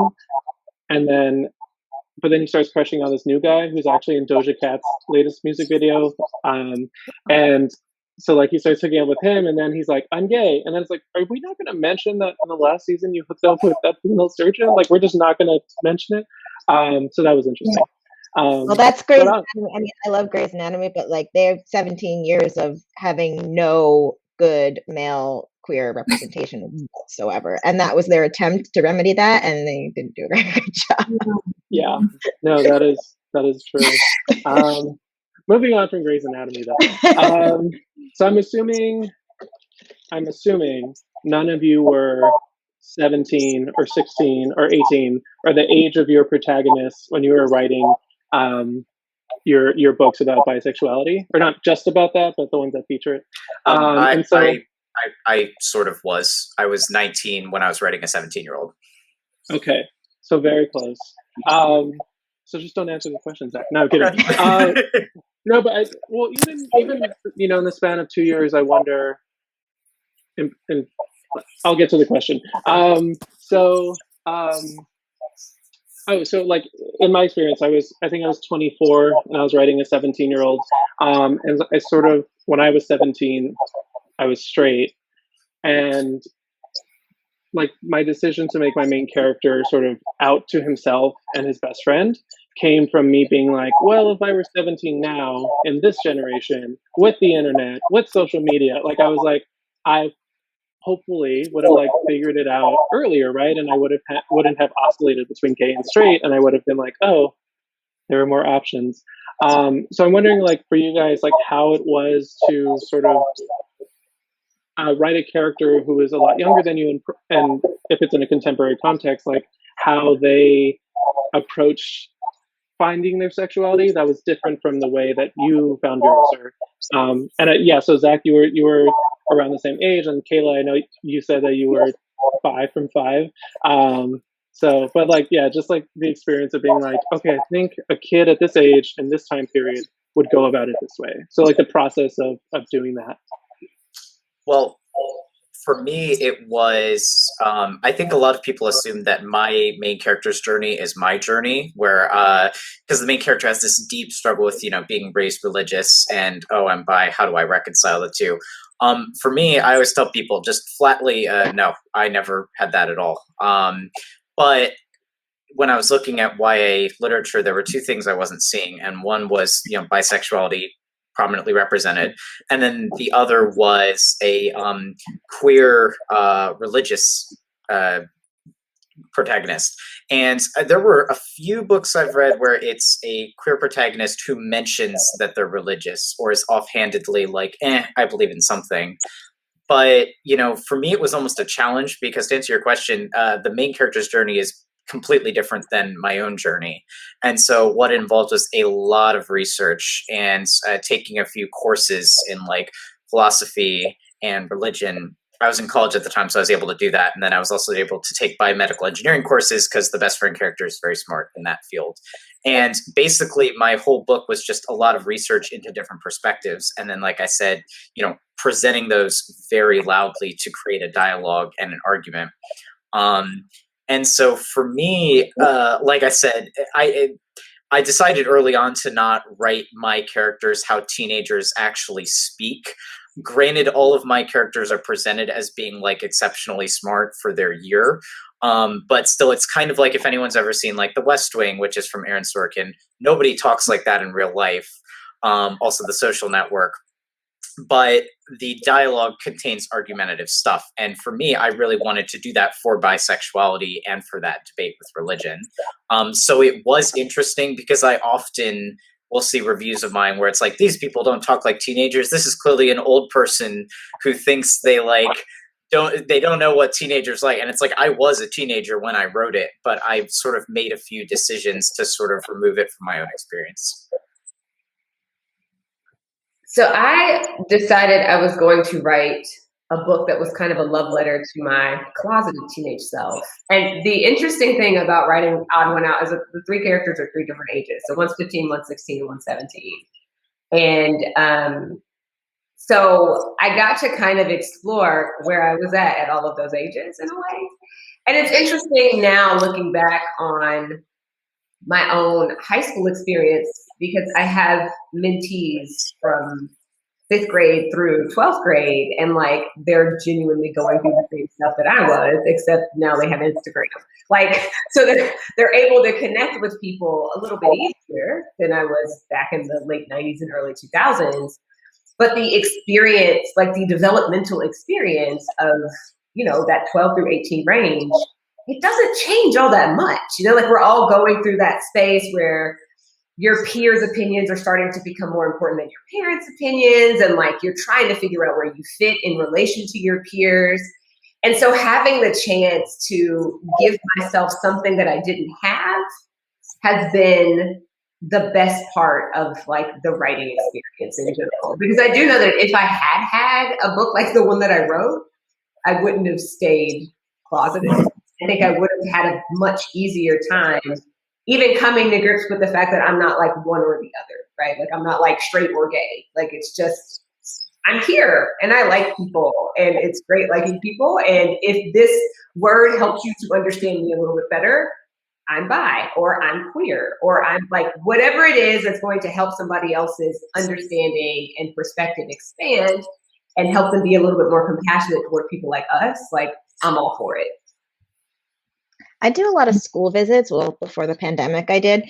but then he starts crushing on this new guy who's actually in Doja Cat's latest music video. And so like he starts hooking up with him, and then he's like, I'm gay. And then it's like, are we not going to mention that in the last season you hooked up with that female surgeon? Like, we're just not going to mention it. So that was interesting. Well, that's Grey's Anatomy. I mean, I love Grey's Anatomy, but like they have 17 years of having no good male queer representation whatsoever, and that was their attempt to remedy that, and they didn't do a very good job. Yeah, no, that is true. Moving on from Grey's Anatomy, though. So I'm assuming none of you were 17 or 16 or 18 or the age of your protagonists when you were writing your books about bisexuality, or not just about that, but the ones that feature it. I sort of was. I was 19 when I was writing a 17-year-old. Okay, so very close. So just don't answer the questions, Zach. No, I'm kidding. No, but even in the span of 2 years, I wonder. And I'll get to the question. So like in my experience, I think I was 24 and I was writing a 17-year-old. And I sort of, when I was 17, I was straight, and like my decision to make my main character sort of out to himself and his best friend came from me being like, well, if I were 17 now in this generation with the internet, with social media, like I was like, I hopefully would have like figured it out earlier, right? And I wouldn't have oscillated between gay and straight, and I would have been like, oh, there are more options. So I'm wondering, like, for you guys, like how it was to sort of write a character who is a lot younger than you, and if it's in a contemporary context, like how they approach finding their sexuality that was different from the way that you found yours. So Zach, you were around the same age, and Kayla, I know you said that you were 5 from 5. But like, yeah, just like the experience of being like, okay, I think a kid at this age in this time period would go about it this way. So like the process of doing that. Well, for me, it was, I think a lot of people assume that my main character's journey is my journey, where, because the main character has this deep struggle with, being raised religious and, oh, I'm bi, how do I reconcile the two? For me, I always tell people just flatly, no, I never had that at all. But when I was looking at YA literature, there were two things I wasn't seeing. And one was, bisexuality prominently represented. And then the other was a queer religious protagonist. And there were a few books I've read where it's a queer protagonist who mentions that they're religious or is offhandedly like, I believe in something. But, for me, it was almost a challenge because, to answer your question, the main character's journey is completely different than my own journey. And so what it involved was a lot of research and taking a few courses in like philosophy and religion I was in college at the time, so I was able to do that. And then I was also able to take biomedical engineering courses because the best friend character is very smart in that field. And basically, my whole book was just a lot of research into different perspectives. And then, like I said, presenting those very loudly to create a dialogue and an argument. And so for me, like I said, I decided early on to not write my characters how teenagers actually speak. Granted, all of my characters are presented as being like exceptionally smart for their year. But still, it's kind of like if anyone's ever seen like The West Wing, which is from Aaron Sorkin, nobody talks like that in real life. Also, The Social Network. But the dialogue contains argumentative stuff. And for me, I really wanted to do that for bisexuality and for that debate with religion. So it was interesting because I often will see reviews of mine where it's like, these people don't talk like teenagers. This is clearly an old person who thinks they don't know what teenagers like. And it's like, I was a teenager when I wrote it, but I've sort of made a few decisions to sort of remove it from my own experience. So I decided I was going to write a book that was kind of a love letter to my closeted teenage self. And the interesting thing about writing Odd One Out is that the three characters are three different ages. So one's 15, one's 16, and one's 17. And so I got to kind of explore where I was at all of those ages in a way. And it's interesting now looking back on my own high school experience because I have mentees from 5th grade through 12th grade, and like they're genuinely going through the same stuff that I was, except now they have Instagram. Like, so they're able to connect with people a little bit easier than I was back in the late 90s and early 2000s. But the experience, like the developmental experience of, that 12 through 18 range, it doesn't change all that much. Like we're all going through that space where your peers' opinions are starting to become more important than your parents' opinions. And like, you're trying to figure out where you fit in relation to your peers. And so having the chance to give myself something that I didn't have has been the best part of like the writing experience in general. Because I do know that if I had a book like the one that I wrote, I wouldn't have stayed closeted. I think I would have had a much easier time even coming to grips with the fact that I'm not like one or the other, right? Like I'm not like straight or gay. Like it's just, I'm here and I like people and it's great liking people. And if this word helps you to understand me a little bit better, I'm bi or I'm queer or I'm like, whatever it is that's going to help somebody else's understanding and perspective expand and help them be a little bit more compassionate toward people like us, like I'm all for it. I do a lot of school visits. Well, before the pandemic, I did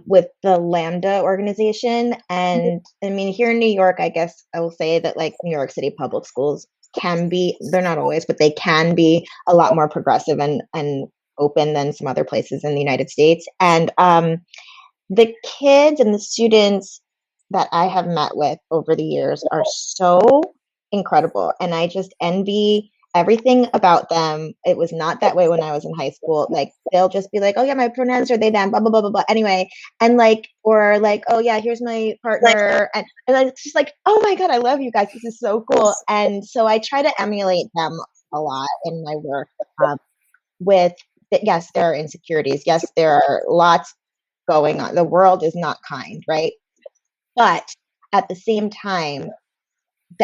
with the Lambda organization. And I mean, here in New York, I guess I will say that like New York City public schools can be, they're not always, but they can be a lot more progressive and open than some other places in the United States. And the kids and the students that I have met with over the years are so incredible. And I just envy everything about them. It was not that way when I was in high school. Like they'll just be like, oh yeah, my pronouns are they, them, blah, blah, blah, blah, blah. Anyway. And like, or like, oh yeah, here's my partner. And it's just like, oh my God, I love you guys. This is so cool. And so I try to emulate them a lot in my work yes, there are insecurities. Yes, there are lots going on. The world is not kind, right? But at the same time,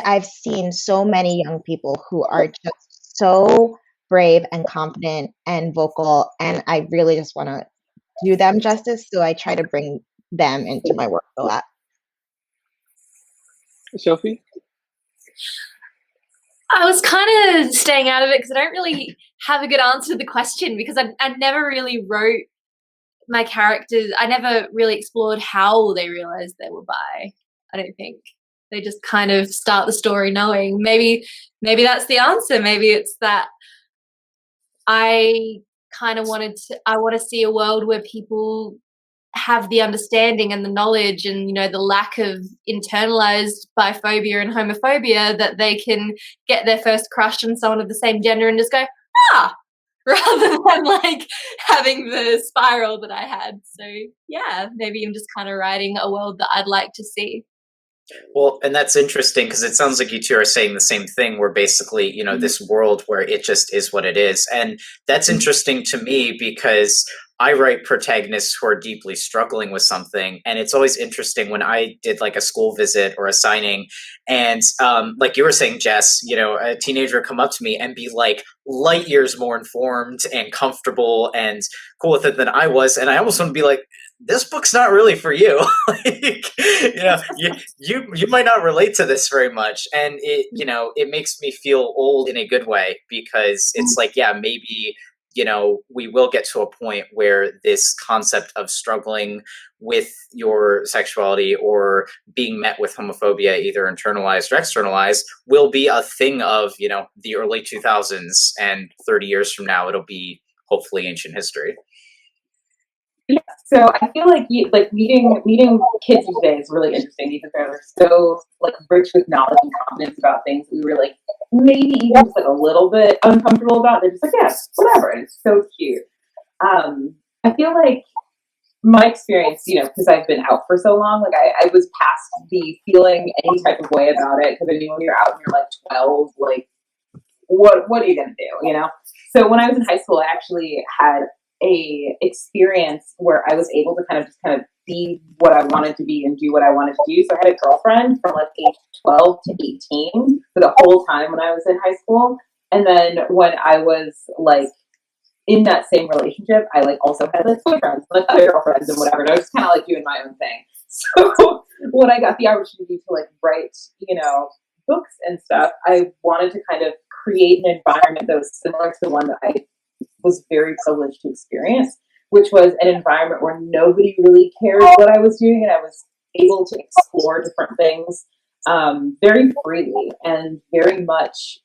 I've seen so many young people who are just so brave and confident and vocal, and I really just want to do them justice. So I try to bring them into my work a lot. Sophie? I was kind of staying out of it because I don't really have a good answer to the question because I never really wrote my characters. I never really explored how they realized they were bi. I don't think. They just kind of start the story knowing. Maybe that's the answer. Maybe it's that I want to see a world where people have the understanding and the knowledge and, the lack of internalized biphobia and homophobia that they can get their first crush on someone of the same gender and just go, rather than like having the spiral that I had. So yeah, maybe I'm just kind of writing a world that I'd like to see. Well, and that's interesting because it sounds like you two are saying the same thing. Where basically, this world where it just is what it is, and that's interesting to me because I write protagonists who are deeply struggling with something, and it's always interesting when I did like a school visit or a signing, and like you were saying, Jess, a teenager come up to me and be like light years more informed and comfortable and cool with it than I was, and I almost want to be like, this book's not really for you. Like, you might not relate to this very much, and it makes me feel old in a good way because it's like, yeah, maybe we will get to a point where this concept of struggling with your sexuality or being met with homophobia, either internalized or externalized, will be a thing of the early 2000s, and 30 years from now it'll be hopefully ancient history. Yeah, so I feel like meeting kids today is really interesting because they're so like rich with knowledge and confidence about things that we were like maybe even just like a little bit uncomfortable about. They're just like, yeah, whatever. And it's so cute. I feel like my experience, because I've been out for so long, like I was past the feeling any type of way about it. Because I mean, when you're out and you're like 12, like what are you gonna do, So when I was in high school, I actually had a experience where I was able to kind of be what I wanted to be and do what I wanted to do. So I had a girlfriend from like age 12 to 18 for the whole time when I was in high school. And then when I was like in that same relationship, I like also had like boyfriends, like other girlfriends and whatever. And I was kind of like doing my own thing. So when I got the opportunity to like write, books and stuff, I wanted to kind of create an environment that was similar to the one that I was very privileged to experience, which was an environment where nobody really cared what I was doing, and I was able to explore different things very freely and very much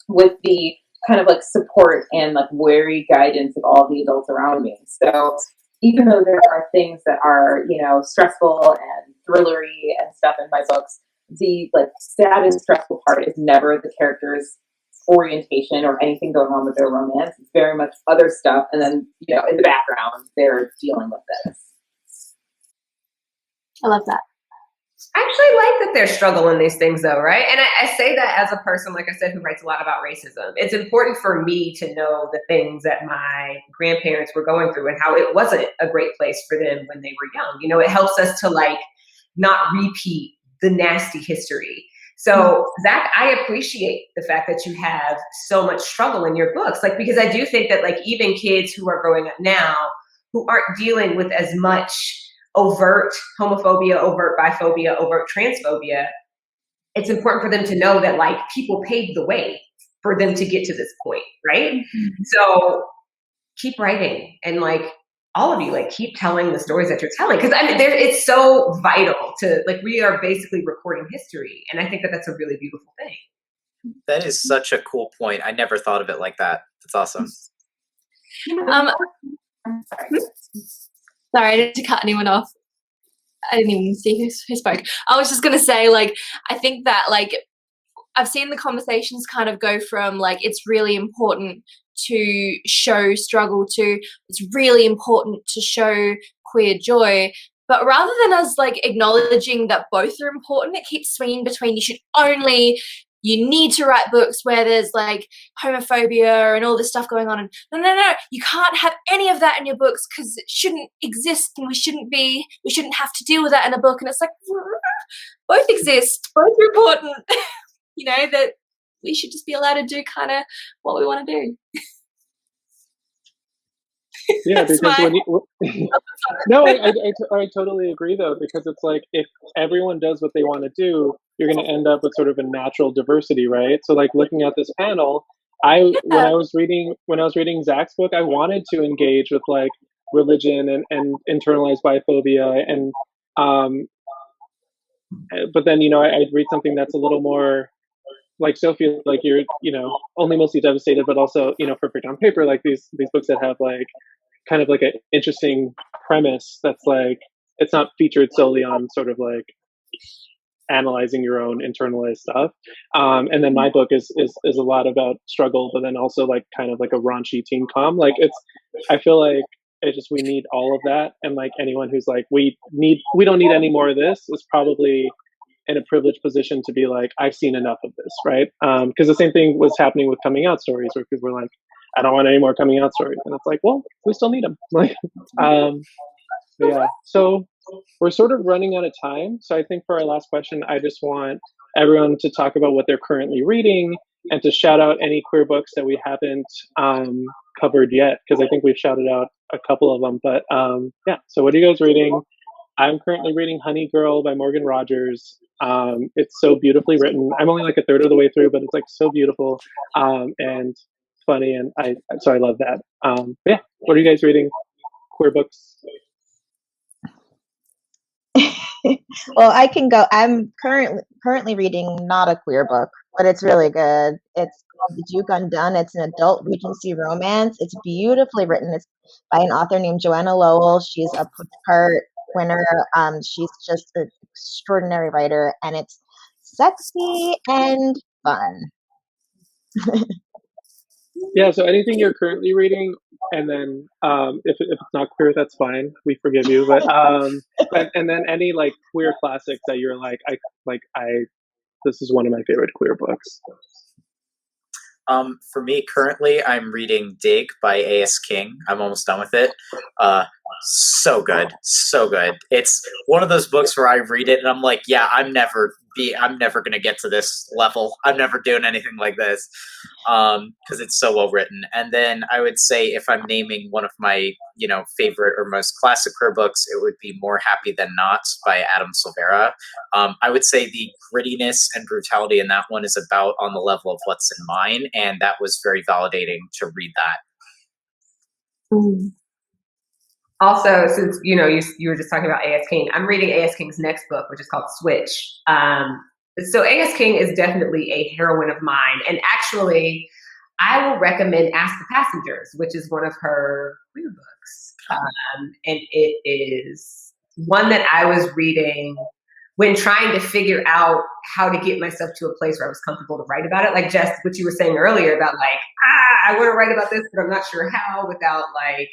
with the kind of like support and like wary guidance of all the adults around me. So even though there are things that are, stressful and thrillery and stuff in my books, the like sad and stressful part is never the characters' orientation or anything going on with their romance. It's very much other stuff, and then in the background they're dealing with this. I love that. I actually like that they're struggling these things though, right? And I say that as a person, like I said, who writes a lot about racism. It's important for me to know the things that my grandparents were going through and how it wasn't a great place for them when they were young. It helps us to like not repeat the nasty history. So Zach, I appreciate the fact that you have so much struggle in your books, like, because I do think that like even kids who are growing up now who aren't dealing with as much overt homophobia, overt biphobia, overt transphobia, it's important for them to know that like people paved the way for them to get to this point, right? Mm-hmm. So keep writing, and like all of you, like keep telling the stories that you're telling, because I mean, it's so vital to like, we are basically recording history, and I think that that's a really beautiful thing. That is such a cool point. I never thought of it like that. That's awesome. Sorry, I didn't cut anyone off. I didn't even see who spoke. I was just going to say, like, I think that, like, I've seen the conversations kind of go from, like, it's really important to show struggle to it's really important to show queer joy. But rather than us, like, acknowledging that both are important, it keeps swinging between you need to write books where there's like homophobia and all this stuff going on. And no, you can't have any of that in your books because it shouldn't exist, and we shouldn't have to deal with that in a book. And it's like, both exist, both are important. That we should just be allowed to do kind of what we want to do. Yeah, because no, I totally agree though, because it's like if everyone does what they want to do, you're going to end up with sort of a natural diversity, right? So like looking at this panel, when I was reading Zach's book, I wanted to engage with like religion and internalized biphobia, and but then I'd read something that's a little more like Sophie, like you're only mostly devastated, but also perfect on paper, like these books that have like kind of like an interesting premise that's like it's not featured solely on sort of like analyzing your own internalized stuff. And then my book is a lot about struggle, but then also like kind of like a raunchy teen com. Like I feel like we need all of that. And like anyone who's like, we don't need any more of this is probably in a privileged position to be like, I've seen enough of this, right? Because the same thing was happening with coming out stories, where people were like, I don't want any more coming out stories. And it's like, well, we still need them. Like, yeah. So we're sort of running out of time. So I think for our last question, I just want everyone to talk about what they're currently reading and to shout out any queer books that we haven't covered yet, because I think we've shouted out a couple of them. But yeah, so what are you guys reading? I'm currently reading Honey Girl by Morgan Rogers. It's so beautifully written. I'm only like a third of the way through, but it's like so beautiful and funny, and I love that. Yeah, what are you guys reading? Queer books? Well, I can go. I'm currently reading not a queer book, but it's really good. It's called The Duke Undone. It's an adult Regency romance. It's beautifully written. It's by an author named Joanna Lowell. She's a Pushcart winner. She's just an extraordinary writer, and it's sexy and fun. Yeah, so anything you're currently reading, and then if it's not queer, that's fine. We forgive you. But and then any like queer classics that you're like, this is one of my favorite queer books. For me, currently, I'm reading Dig by A.S. King. I'm almost done with it. So good, so good. It's one of those books where I read it and I'm like, yeah, I'm never gonna get to this level. I'm never doing anything like this, because it's so well written. And then I would say, if I'm naming one of my favorite or most classic queer books, it would be More Happy Than Not by Adam Silvera. I would say the grittiness and brutality in that one is about on the level of What's in Mine, and that was very validating to read that. Mm. Also, since you were just talking about A.S. King, I'm reading A.S. King's next book, which is called Switch. So A.S. King is definitely a heroine of mine, and actually, I will recommend Ask the Passengers, which is one of her queer books, and it is one that I was reading when trying to figure out how to get myself to a place where I was comfortable to write about it. Like just what you were saying earlier about like, I want to write about this, but I'm not sure how without like.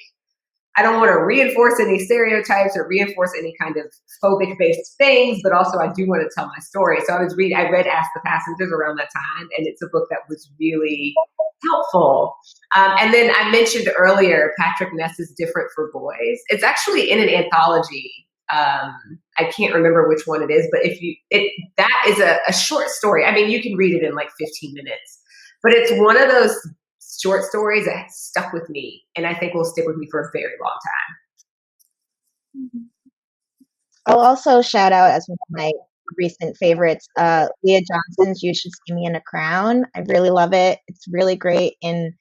I don't want to reinforce any stereotypes or reinforce any kind of phobic-based things, but also I do want to tell my story. So I read Ask the Passengers around that time, and it's a book that was really helpful. And then I mentioned earlier Patrick Ness's Different for Boys. It's actually in an anthology. I can't remember which one it is, but that is a short story. I mean, you can read it in like 15 minutes, but it's one of those short stories that stuck with me, and I think will stick with me for a very long time. I'll also shout out as one of my recent favorites, Leah Johnson's You Should See Me in a Crown. I really love it. It's really great in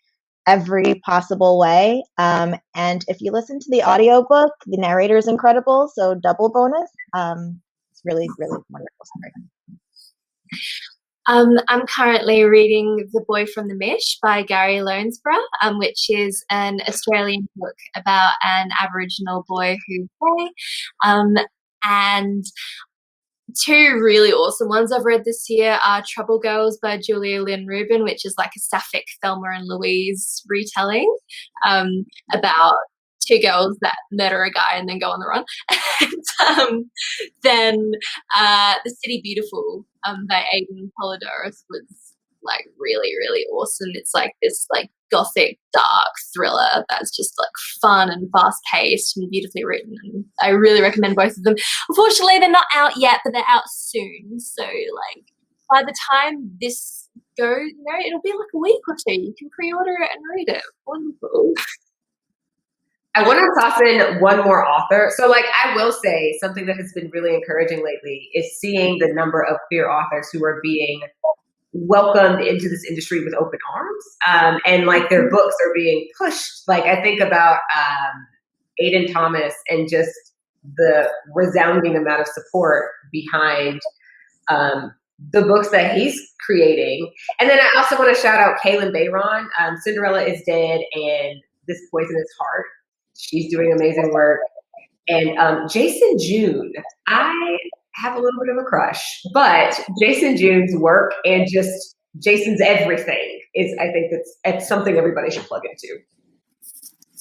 every possible way. And if you listen to the audiobook, the narrator is incredible, so double bonus. It's really, really wonderful story. I'm currently reading The Boy from the Mish by Gary Lonesborough, which is an Australian book about an Aboriginal boy who's gay. And two really awesome ones I've read this year are Trouble Girls by Julia Lynn Rubin, which is like a sapphic Thelma and Louise retelling about two girls that murder a guy and then go on the run. And then The City Beautiful by Aidan Polidorus was like really, really awesome. It's like this like gothic dark thriller that's just like fun and fast paced and beautifully written, and I really recommend both of them. Unfortunately they're not out yet, but they're out soon, so like by the time this goes, it'll be like a week or two. You can pre-order it and read it. Wonderful. I want to toss in one more author. So like I will say something that has been really encouraging lately is seeing the number of queer authors who are being welcomed into this industry with open arms, and like their books are being pushed. Like I think about Aiden Thomas and just the resounding amount of support behind the books that he's creating. And then I also want to shout out Kaylin Bayron, Cinderella is Dead and This Poisonous Heart. She's doing amazing work. And Jason June, I have a little bit of a crush, but Jason June's work and just Jason's everything is, I think it's something everybody should plug into.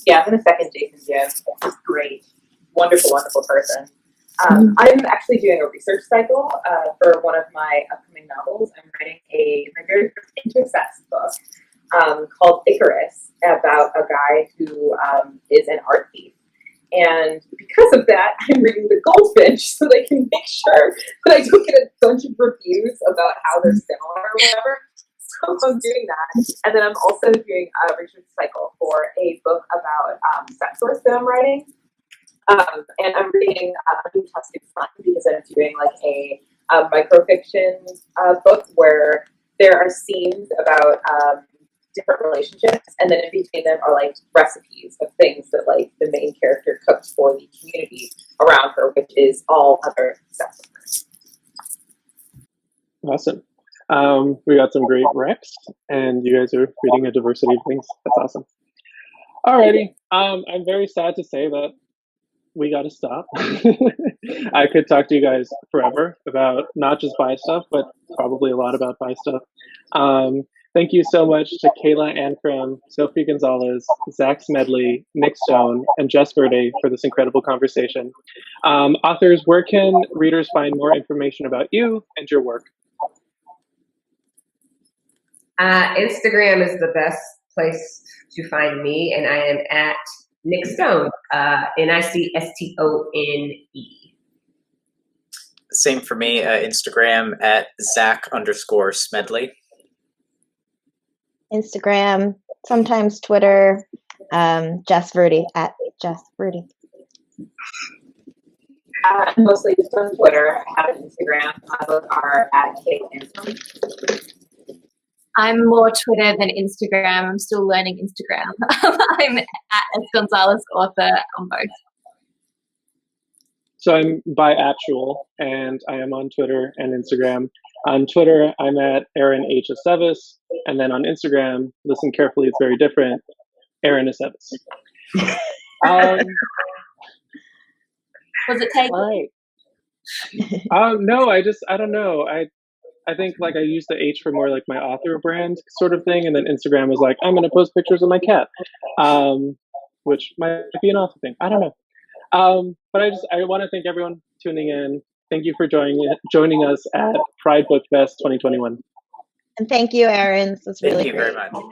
Yeah, I'm gonna second Jason's. He's great, wonderful, wonderful person. I'm actually doing a research cycle for one of my upcoming novels. I'm writing my very first intersex book called Icarus, about a guy who is an art thief. And because of that, I'm reading The Goldfinch so they can make sure that I don't get a bunch of reviews about how they're similar or whatever. So I'm doing that. And then I'm also doing a research cycle for a book about sex work that I'm writing. And I'm reading Fantastic Fun because I'm doing like a microfiction book where there are scenes about different relationships, and then in between them are like recipes of things that like the main character cooks for the community around her, which is all other sex workers. Awesome. We got some great recs, and you guys are reading a diversity of things. That's awesome. Alrighty. I'm very sad to say that we got to stop. I could talk to you guys forever about not just bi stuff, but probably a lot about bi stuff. Thank you so much to Kayla Ancrum, Sophie Gonzales, Zack Smedley, Nic Stone, and Jess Verdi for this incredible conversation. Authors, where can readers find more information about you and your work? Instagram is the best place to find me, and I am at Nic Stone, NICSTONE. Same for me, Instagram at Zack_Smedley. Instagram, sometimes Twitter, Jess Verdi at Jess Verdi. Mostly just on Twitter. I have an Instagram. My book are at Kayla Ancrum. I'm more Twitter than Instagram. I'm still learning Instagram. I'm at S. Gonzales author on both. So I'm bi-actual, and I am on Twitter and Instagram. On Twitter, I'm at Aaron H. Aceves, and then on Instagram, listen carefully, it's very different, Aaron Aceves. Was it taken? All right. No, I don't know. I think like I used the H for more like my author brand sort of thing, and then Instagram was like, I'm going to post pictures of my cat, which might be an author thing. I don't know. But I want to thank everyone tuning in. Thank you for joining us at Pride Book Fest 2021. And thank you, Aaron. This was really Thank you great. very much.